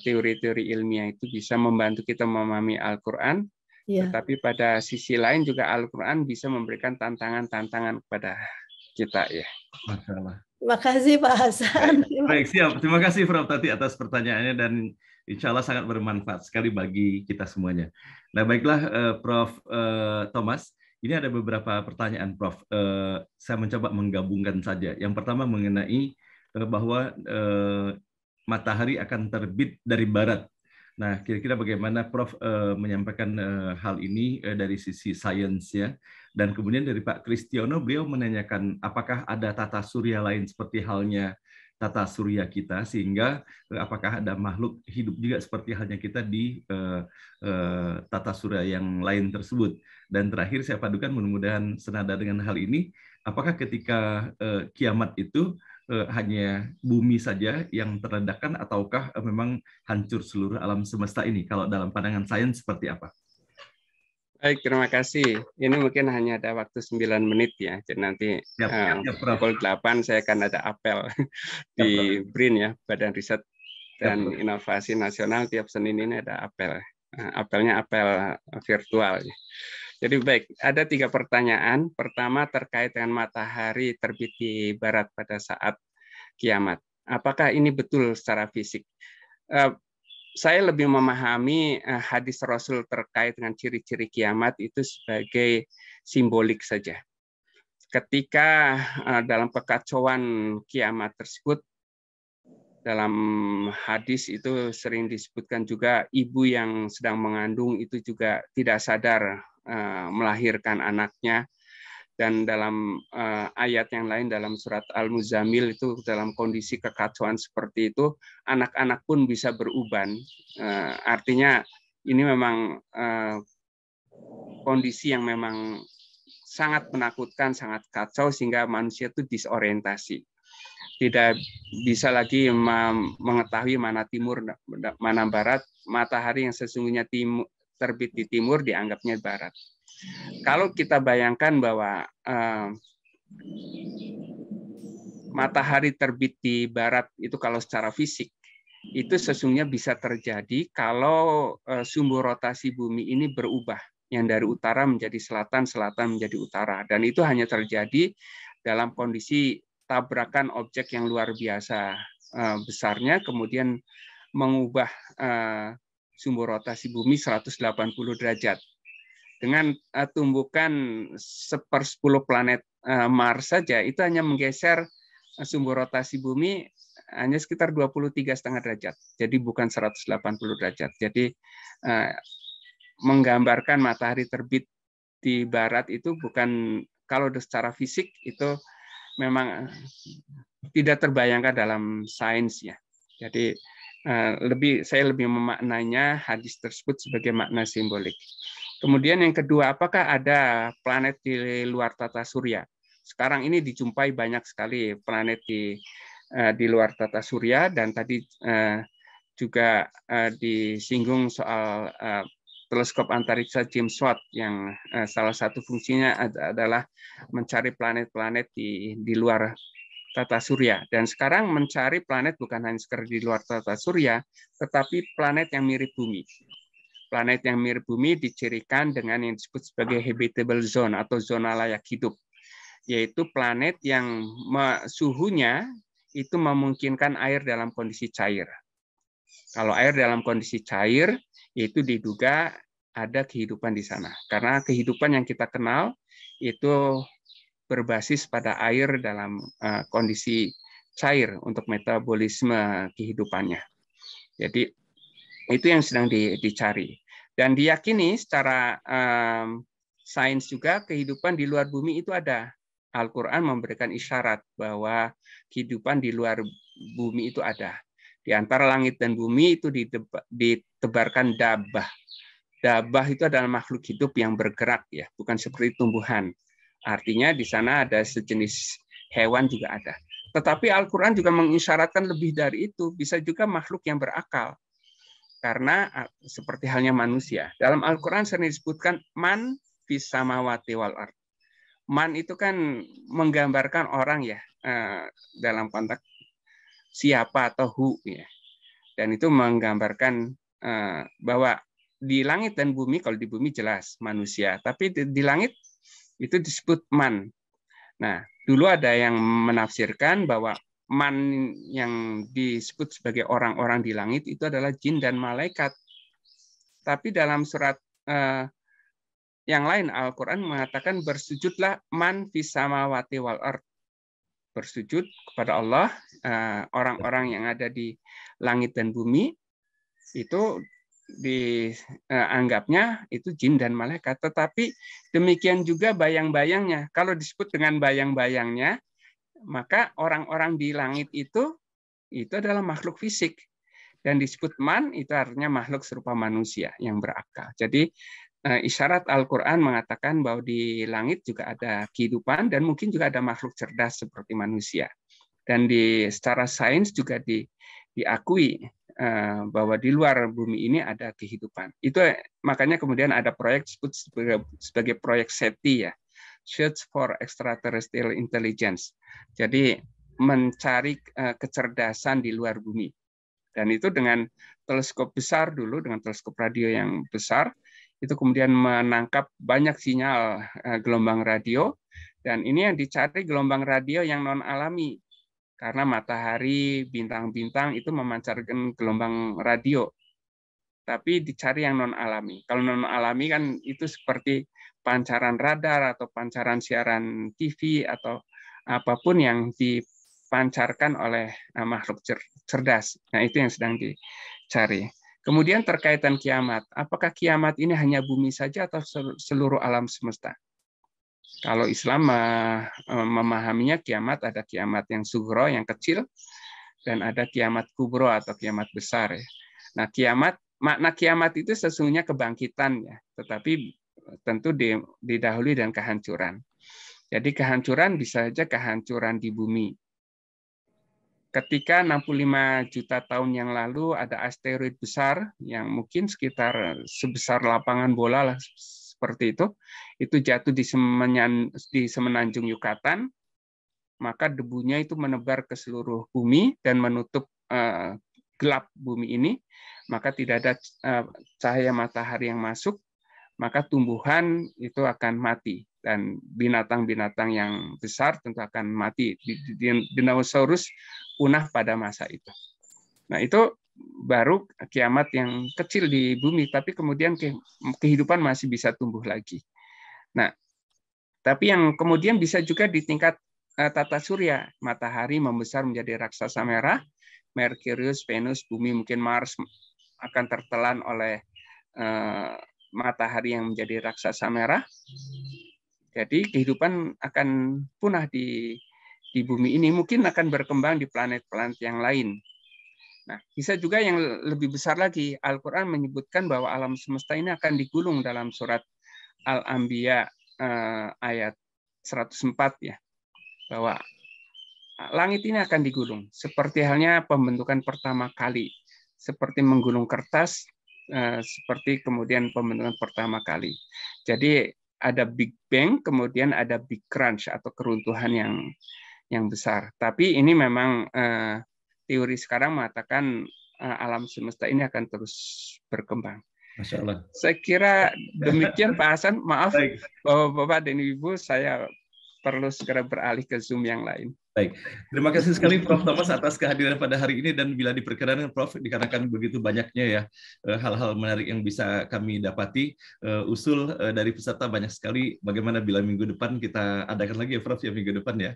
teori-teori ilmiah itu bisa membantu kita memahami Al-Quran, tetapi pada sisi lain juga Al-Quran bisa memberikan tantangan-tantangan kepada kita ya.
Masalah.
Terima kasih Pak Hasan.
Baik, siap. Terima kasih Prof. Tati atas pertanyaannya dan insya Allah sangat bermanfaat sekali bagi kita semuanya. Nah, baiklah Prof. Thomas, ini ada beberapa pertanyaan Prof. Saya mencoba menggabungkan saja. Yang pertama mengenai bahwa matahari akan terbit dari barat. Nah, kira-kira bagaimana Prof. Menyampaikan hal ini dari sisi sainsnya? Dan kemudian dari Pak Kristiono, beliau menanyakan apakah ada tata surya lain seperti halnya tata surya kita, sehingga apakah ada makhluk hidup juga seperti halnya kita di tata surya yang lain tersebut. Dan terakhir saya padukan mudah-mudahan senada dengan hal ini, apakah ketika kiamat itu hanya bumi saja yang terledakkan ataukah memang hancur seluruh alam semesta ini? Kalau dalam pandangan sains seperti apa?
Baik, terima kasih. Ini mungkin hanya ada waktu 9 menit ya. Jadi nanti pukul 8 saya akan ada apel di BRIN ya, Badan Riset dan Inovasi Nasional. Tiap Senin ini ada apel. Apelnya apel virtual. Jadi baik, ada 3 pertanyaan. Pertama terkait dengan matahari terbit di barat pada saat kiamat. Apakah ini betul secara fisik? Saya lebih memahami hadis Rasul terkait dengan ciri-ciri kiamat itu sebagai simbolik saja. Ketika dalam kekacauan kiamat tersebut, dalam hadis itu sering disebutkan juga ibu yang sedang mengandung itu juga tidak sadar melahirkan anaknya. Dan dalam ayat yang lain dalam surat Al-Muzammil itu dalam kondisi kekacauan seperti itu, anak-anak pun bisa beruban. Artinya ini memang kondisi yang memang sangat menakutkan, sangat kacau sehingga manusia itu disorientasi. Tidak bisa lagi mengetahui mana timur, mana barat. Matahari yang sesungguhnya terbit di timur dianggapnya barat. Kalau kita bayangkan bahwa matahari terbit di barat itu kalau secara fisik itu sesungguhnya bisa terjadi kalau sumbu rotasi bumi ini berubah yang dari utara menjadi selatan, selatan menjadi utara, dan itu hanya terjadi dalam kondisi tabrakan objek yang luar biasa besarnya kemudian mengubah sumbu rotasi bumi 180 derajat. Dengan tumbukan 1/10 planet Mars saja, itu hanya menggeser sumbu rotasi bumi hanya sekitar 23,5 derajat. Jadi bukan 180 derajat. Jadi menggambarkan matahari terbit di barat itu bukan, kalau secara fisik itu memang tidak terbayangkan dalam sains ya. Jadi saya lebih memaknainya hadis tersebut sebagai makna simbolik. Kemudian yang kedua, apakah ada planet di luar tata surya? Sekarang ini dijumpai banyak sekali planet di luar tata surya, dan tadi juga disinggung soal teleskop antariksa James Watt yang salah satu fungsinya adalah mencari planet-planet di luar tata surya. Dan sekarang mencari planet bukan hanya sekedar di luar tata surya, tetapi planet yang mirip bumi. Planet yang mirip bumi dicirikan dengan yang disebut sebagai habitable zone atau zona layak hidup, yaitu planet yang suhunya itu memungkinkan air dalam kondisi cair. Kalau air dalam kondisi cair, itu diduga ada kehidupan di sana. Karena kehidupan yang kita kenal itu berbasis pada air dalam kondisi cair untuk metabolisme kehidupannya. Jadi itu yang sedang dicari. Dan diyakini secara sains juga kehidupan di luar bumi itu ada. Al-Quran memberikan isyarat bahwa kehidupan di luar bumi itu ada. Di antara langit dan bumi itu ditebarkan dabbah. Dabbah itu adalah makhluk hidup yang bergerak ya, bukan seperti tumbuhan. Artinya di sana ada sejenis hewan juga ada. Tetapi Al-Quran juga mengisyaratkan lebih dari itu, bisa juga makhluk yang berakal. Karena seperti halnya manusia. Dalam Al-Quran sering disebutkan man fis samawati wal ard. Man itu kan menggambarkan orang ya, dalam konteks siapa atau who ya. Dan itu menggambarkan bahwa di langit dan bumi, kalau di bumi jelas manusia, tapi di langit itu disebut man. Nah, dulu ada yang menafsirkan bahwa man yang disebut sebagai orang-orang di langit itu adalah jin dan malaikat. Tapi dalam surat yang lain Al-Quran mengatakan bersujudlah man fis samawati wal ard. Bersujud kepada Allah, orang-orang yang ada di langit dan bumi itu dianggapnya itu jin dan malaikat. Tetapi demikian juga bayang-bayangnya. Kalau disebut dengan bayang-bayangnya, maka orang-orang di langit itu adalah makhluk fisik. Dan disebut man itu artinya makhluk serupa manusia yang berakal. Jadi isyarat Al-Quran mengatakan bahwa di langit juga ada kehidupan dan mungkin juga ada makhluk cerdas seperti manusia. Dan secara sains juga diakui bahwa di luar bumi ini ada kehidupan. Itu makanya kemudian ada proyek disebut sebagai proyek SETI ya, Search for Extraterrestrial Intelligence. Jadi mencari kecerdasan di luar bumi. Dan itu dengan teleskop besar dulu, dengan teleskop radio yang besar, itu kemudian menangkap banyak sinyal gelombang radio. Dan ini yang dicari gelombang radio yang non-alami. Karena matahari, bintang-bintang itu memancarkan gelombang radio. Tapi dicari yang non-alami. Kalau non-alami kan itu seperti pancaran radar atau pancaran siaran TV atau apapun yang dipancarkan oleh makhluk cerdas. Nah, itu yang sedang dicari. Kemudian terkaitan kiamat. Apakah kiamat ini hanya bumi saja atau seluruh alam semesta? Kalau Islam memahaminya kiamat ada kiamat yang sugro, yang kecil, dan ada kiamat kubro atau kiamat besar. Ya. Nah, makna kiamat itu sesungguhnya kebangkitan, ya, tetapi tentu didahului dan kehancuran. Jadi kehancuran bisa saja kehancuran di bumi. Ketika 65 juta tahun yang lalu ada asteroid besar yang mungkin sekitar sebesar lapangan bola lah, seperti itu jatuh di semenanjung Yucatan, maka debunya itu menebar ke seluruh bumi dan menutup gelap bumi ini, maka tidak ada cahaya matahari yang masuk, maka tumbuhan itu akan mati dan binatang-binatang yang besar tentu akan mati. Dinosaurus punah pada masa itu. Nah, itu baru kiamat yang kecil di bumi, tapi kemudian kehidupan masih bisa tumbuh lagi. Nah, tapi yang kemudian bisa juga di tingkat tata surya, matahari membesar menjadi raksasa merah, Merkurius, Venus, bumi, mungkin Mars akan tertelan oleh matahari yang menjadi raksasa merah. Jadi kehidupan akan punah di bumi ini, mungkin akan berkembang di planet-planet yang lain. Nah, bisa juga yang lebih besar lagi. Al-Quran menyebutkan bahwa alam semesta ini akan digulung dalam surat Al-Anbiya ayat 104 ya. Bahwa langit ini akan digulung. Seperti halnya pembentukan pertama kali. Seperti menggulung kertas, seperti kemudian pembentukan pertama kali. Jadi ada Big Bang, kemudian ada Big Crunch atau keruntuhan yang besar. Tapi ini memang teori sekarang mengatakan alam semesta ini akan terus berkembang.
Masya Allah.
Saya kira demikian Pak Hasan. Maaf, Bapak dan Ibu, saya perlu segera beralih ke Zoom yang lain.
Baik, terima kasih sekali Prof. Thomas atas kehadiran pada hari ini, dan bila diperkenankan Prof, dikarenakan begitu banyaknya ya hal-hal menarik yang bisa kami dapati, usul dari peserta banyak sekali. Bagaimana bila minggu depan kita adakan lagi ya Prof ya, minggu depan ya?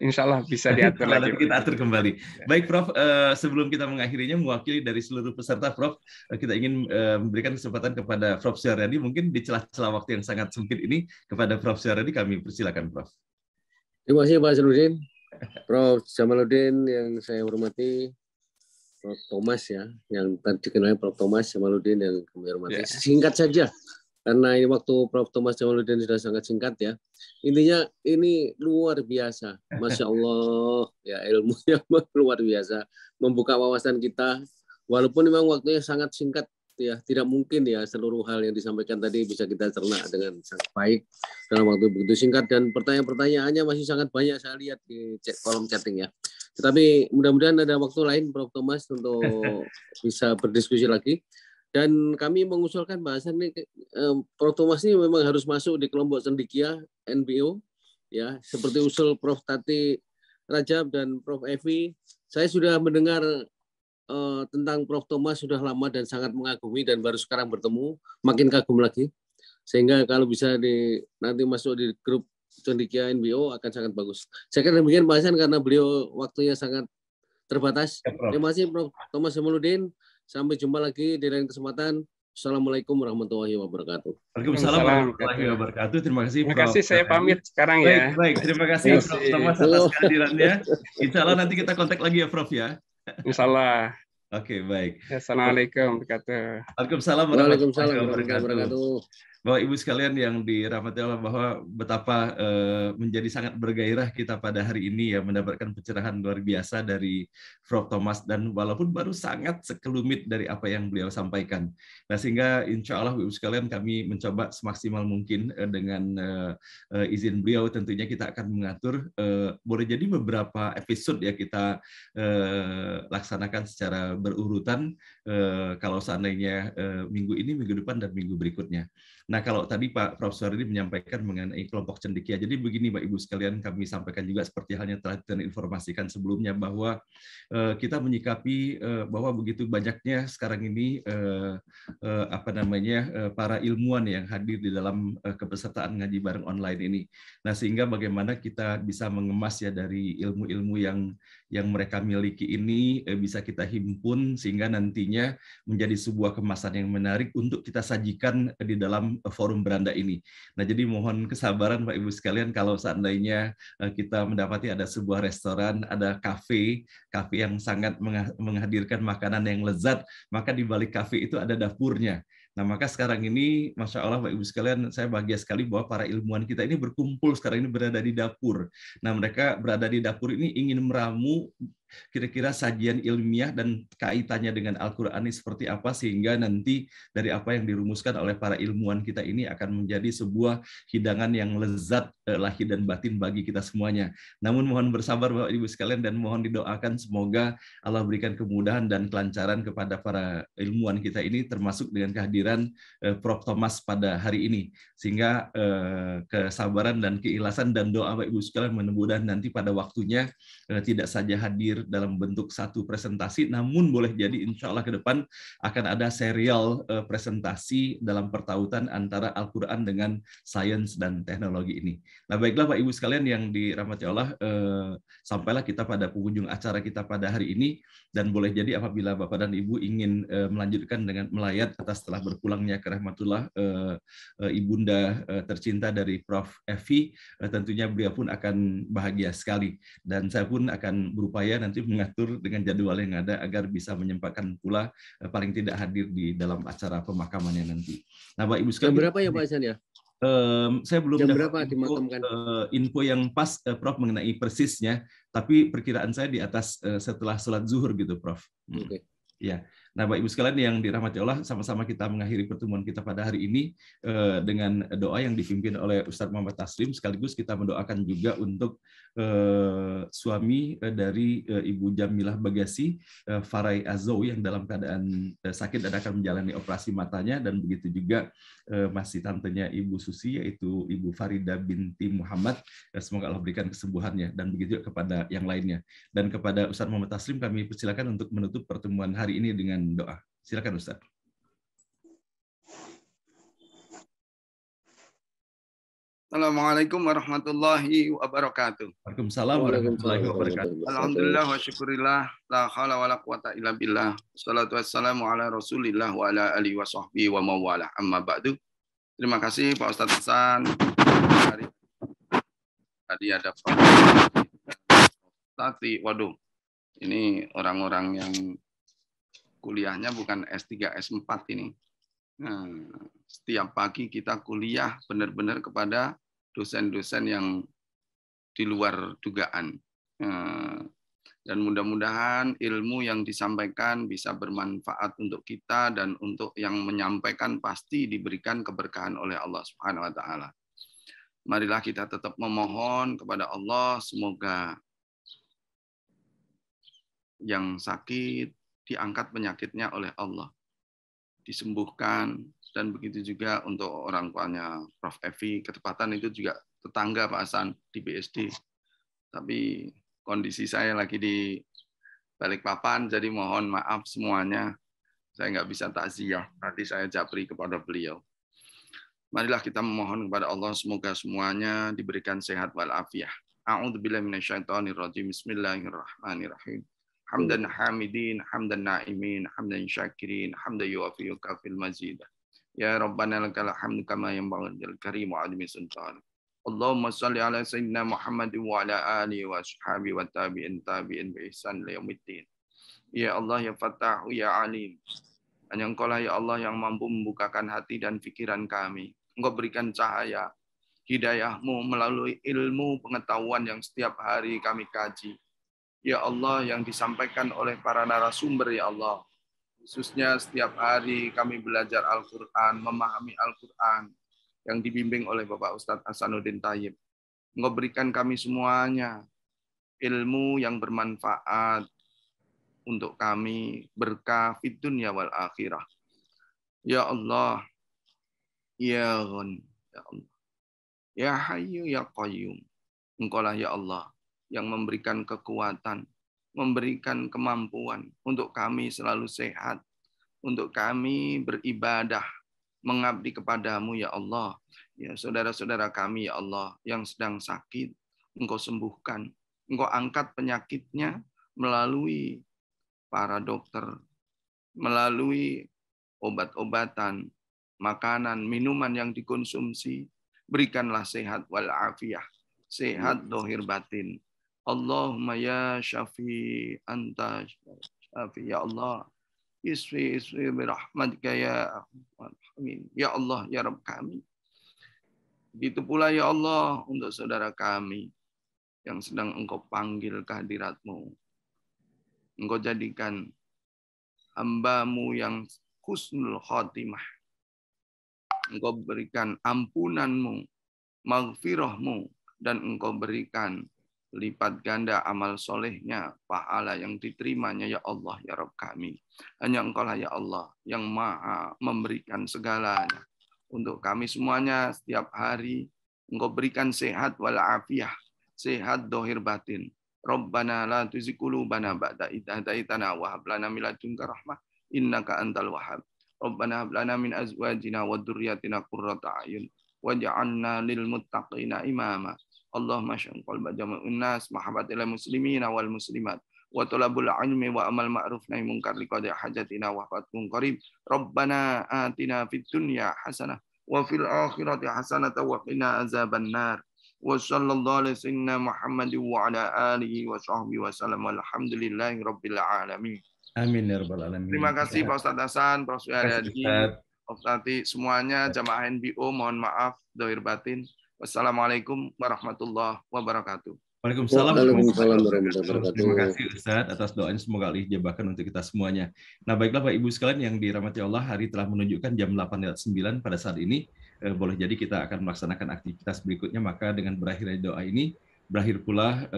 Insya Allah bisa diatur lagi.
Kita atur kembali. Baik Prof, sebelum kita mengakhirinya, mewakili dari seluruh peserta Prof, kita ingin memberikan kesempatan kepada Prof. Syahriadi, mungkin di celah-celah waktu yang sangat sempit ini, kepada Prof. Syahriadi kami persilakan Prof.
Terima kasih Pak Zainuddin, Prof. Jamaluddin yang saya hormati, Prof. Thomas ya, yang tadi dikenal Prof. Thomas Jamaluddin yang kami hormati. Singkat saja, karena ini waktu Prof. Thomas Jamaluddin sudah sangat singkat ya. Intinya ini luar biasa, Masya Allah, ya ilmunya luar biasa, membuka wawasan kita, walaupun memang waktunya sangat singkat ya tidak mungkin ya seluruh hal yang disampaikan tadi bisa kita cerna dengan sangat baik dalam waktu begitu singkat, dan pertanyaan-pertanyaannya masih sangat banyak saya lihat di kolom chatting ya. Tetapi mudah-mudahan ada waktu lain Prof. Thomas untuk bisa berdiskusi lagi. Dan kami mengusulkan bahasan ini, Prof. Thomas ini memang harus masuk di kelompok cendekia NBO ya, seperti usul Prof. Tati Rajab dan Prof. Evi. Saya sudah mendengar tentang Prof. Thomas sudah lama dan sangat mengagumi, dan baru sekarang bertemu makin kagum lagi, sehingga kalau bisa nanti masuk di grup cendekia NBO akan sangat bagus. Saya kira demikian bahasan karena beliau waktunya sangat terbatas. Terima kasih Prof. Thomas Jamaluddin. Sampai jumpa lagi di lain kesempatan. Assalamualaikum warahmatullahi wabarakatuh.
Waalaikumsalam warahmatullahi wabarakatuh. Terima kasih Prof.
Terima kasih, saya pamit sekarang ya.
Baik. Terima kasih Prof. Thomas atas kehadirannya. Insya Allah nanti kita kontak lagi ya Prof ya.
Insya Allah.
Oke, baik.
Assalamualaikum warahmatullahi wabarakatuh.
Waalaikumsalam warahmatullahi wabarakatuh. Bapak Ibu sekalian yang dirahmati Allah, bahwa betapa menjadi sangat bergairah kita pada hari ini ya, mendapatkan pencerahan luar biasa dari Prof. Thomas, dan walaupun baru sangat sekelumit dari apa yang beliau sampaikan. Nah, sehingga insya Allah Ibu sekalian kami mencoba semaksimal mungkin dengan izin beliau tentunya kita akan mengatur boleh jadi beberapa episode ya kita laksanakan secara berurutan kalau seandainya minggu ini, minggu depan, dan minggu berikutnya. Nah, kalau tadi Pak Profesor ini menyampaikan mengenai kelompok cendekia, jadi begini Pak Ibu sekalian, kami sampaikan juga seperti halnya telah diinformasikan sebelumnya bahwa kita menyikapi bahwa begitu banyaknya sekarang ini para ilmuwan yang hadir di dalam kepesertaan ngaji bareng online ini. Nah, sehingga bagaimana kita bisa mengemas ya dari ilmu-ilmu yang mereka miliki ini bisa kita himpun sehingga nantinya menjadi sebuah kemasan yang menarik untuk kita sajikan di dalam forum beranda ini. Nah, jadi mohon kesabaran Pak Ibu sekalian, kalau seandainya kita mendapati ada sebuah restoran, ada kafe yang sangat menghadirkan makanan yang lezat, maka di balik kafe itu ada dapurnya. Nah, maka sekarang ini, Masya Allah Pak Ibu sekalian, saya bahagia sekali bahwa para ilmuwan kita ini berkumpul sekarang ini berada di dapur. Nah, mereka berada di dapur ini ingin meramu kira-kira sajian ilmiah dan kaitannya dengan Al-Quran ini seperti apa, sehingga nanti dari apa yang dirumuskan oleh para ilmuwan kita ini akan menjadi sebuah hidangan yang lezat lahir dan batin bagi kita semuanya. Namun mohon bersabar Bapak Ibu sekalian, dan mohon didoakan semoga Allah berikan kemudahan dan kelancaran kepada para ilmuwan kita ini, termasuk dengan kehadiran Prof. Thomas pada hari ini, sehingga kesabaran dan keikhlasan dan doa Bapak Ibu sekalian mudah-mudahan nanti pada waktunya tidak saja hadir dalam bentuk satu presentasi, namun boleh jadi insya Allah ke depan akan ada serial presentasi dalam pertautan antara Al-Quran dengan sains dan teknologi ini. Nah, baiklah Pak Ibu sekalian yang dirahmati Allah, sampailah kita pada penghujung acara kita pada hari ini, dan boleh jadi apabila Bapak dan Ibu ingin melanjutkan dengan melayat atas telah berpulangnya ke rahmatullah ibunda tercinta dari Prof. Evi, tentunya beliau pun akan bahagia sekali, dan saya pun akan berupaya nanti mengatur dengan jadwal yang ada agar bisa menyempatkan pula paling tidak hadir di dalam acara pemakamannya nanti. Nah, Pak Ibu sekalian,
jam berapa ya Pak Hasan ya?
Saya belum dapat info yang pas Prof mengenai persisnya, tapi perkiraan saya di atas setelah sholat zuhur gitu Prof.
Okay.
Ya. Nah, Bapak Ibu sekalian yang dirahmati Allah, sama-sama kita mengakhiri pertemuan kita pada hari ini dengan doa yang dipimpin oleh Ustadz Muhammad Taslim, sekaligus kita mendoakan juga untuk suami dari Ibu Jamilah Bagasi, Farai Azowi, yang dalam keadaan sakit dan akan menjalani operasi matanya, dan begitu juga masih tantenya Ibu Susi, yaitu Ibu Farida binti Muhammad, semoga Allah berikan kesembuhannya, dan begitu juga kepada yang lainnya. Dan kepada Ustadz Muhammad Taslim kami persilakan untuk menutup pertemuan hari ini dengan doa. Silakan Ustaz.
Assalamualaikum warahmatullahi wabarakatuh.
Waalaikumsalam warahmatullahi wabarakatuh.
Alhamdulillah wa syukurillah, la haula wa la quwata illa billah. Wassalatu wassalamu ala Rasulillah wa ala alihi wa sahbihi wa mawala. Amma ba'du. Terima kasih Pak Ustadz Hasan. Tadi ada Pak Tati. Waduh, ini orang-orang yang kuliahnya bukan S3, S4 ini. Nah, setiap pagi kita kuliah benar-benar kepada dosen-dosen yang di luar dugaan. Dan mudah-mudahan ilmu yang disampaikan bisa bermanfaat untuk kita, dan untuk yang menyampaikan pasti diberikan keberkahan oleh Allah Subhanahu wa taala. Marilah kita tetap memohon kepada Allah semoga yang sakit diangkat penyakitnya oleh Allah, disembuhkan, dan begitu juga untuk orang tuanya Prof. Evi, ketepatan itu juga tetangga Pak Hasan di BSD. Tapi kondisi saya lagi di Balikpapan, jadi mohon maaf semuanya, saya nggak bisa takziah, nanti saya japri kepada beliau. Marilah kita memohon kepada Allah semoga semuanya diberikan sehat walafiat. A'udzubillahi minasyaitonirrajim. Bismillahirrahmanirrahim. Hamdan hamidin, hamdan na'imin, hamdan syakirin, hamdan yuwafi yukafil mazidah. Ya Rabbana lakal hamdu kama yanbaghi lil karim wa 'azimi sultan. Allahumma shalli ala sayyidina Muhammad wa ala alihi wa ashabihi wa tabi'in bi ihsan ila yaumiddin. Ya Allah ya Fattah ya Alim. Hanya Engkau lah ya Allah yang mampu membukakan hati dan pikiran kami. Engkau berikan cahaya hidayah-Mu melalui ilmu pengetahuan yang setiap hari kami kaji. Ya Allah, yang disampaikan oleh para narasumber, ya Allah. Khususnya setiap hari kami belajar Al-Quran, memahami Al-Quran, yang dibimbing oleh Bapak Ustadz Hasanuddin Thayyib. Engkau berikan kami semuanya ilmu yang bermanfaat untuk kami, berkah fid dunya wal akhirah. Ya Allah, ya Ghani, ya Allah, ya Hayyu ya Qayyum. Engkau lah ya Allah yang memberikan kekuatan, memberikan kemampuan untuk kami selalu sehat, untuk kami beribadah, mengabdi kepadamu ya Allah. Ya saudara-saudara kami ya Allah yang sedang sakit, Engkau sembuhkan, Engkau angkat penyakitnya melalui para dokter, melalui obat-obatan, makanan, minuman yang dikonsumsi. Berikanlah sehat walafiat, sehat dohir batin. Allahumma ya syafi anta syafi ya Allah. Isfi birahmatika ya amin. Ya Allah ya Rabb kami. Begitu pula ya Allah untuk saudara kami yang sedang Engkau panggil kehadirat-Mu. Engkau jadikan hamba-Mu yang husnul khotimah. Engkau berikan ampunan-Mu, maghfirah-Mu, dan Engkau berikan lipat ganda amal solehnya, pahala yang diterimanya ya Allah ya Rabb kami. Hanya Engkau lah ya Allah yang maha memberikan segalanya untuk kami semuanya setiap hari. Engkau berikan sehat walafiat, sehat dohir batin. Rabbana la tuzigh qulubana ba'da idh hadaitana wa hab lana min ladunka rahmah innaka antal wahhab. Rabbana hab lana min azwajina wa dzurriyyatina qurrata a'yun waj'alna lil muttaqina imama. Allahumma syangqal bajama'un nas mahabbatil muslimina wal muslimat wa talabul ilmi wa amal ma'ruf nahi munkar liqadi hajatina wa fatun qarib. Rabbana atina fid dunya hasanah wa fil akhirati hasanah wa qina azaban nar. Wa sallallahu alaihi sayyidina Muhammad wa ala alihi wa sahbihi wa sallam. Alhamdulillahi rabbil alamin.
Amin ya rabbal alamin.
Terima kasih Pak Ustadz Hasan, Prof. Suharyadi, Prof. Tati, semuanya jamaah NBO, mohon maaf dohir batin. Wassalamualaikum warahmatullahi wabarakatuh.
Waalaikumsalam
warahmatullahi wabarakatuh.
Terima kasih Ustaz atas doanya, semoga Allah ijabahkan untuk kita semuanya. Nah baiklah Bapak Ibu sekalian yang dirahmati Allah, hari telah menunjukkan jam 8:09 pada saat ini. Boleh jadi kita akan melaksanakan aktivitas berikutnya, maka dengan berakhirnya doa ini, berakhir pula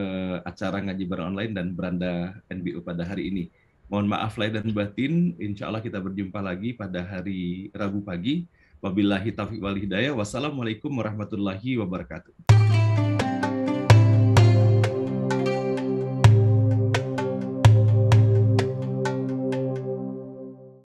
acara ngaji bareng online dan beranda NBO pada hari ini. Mohon maaf lahir dan batin, insya Allah kita berjumpa lagi pada hari Rabu pagi. Wabillahi taufiq wal hidayah. Wassalamualaikum warahmatullahi wabarakatuh.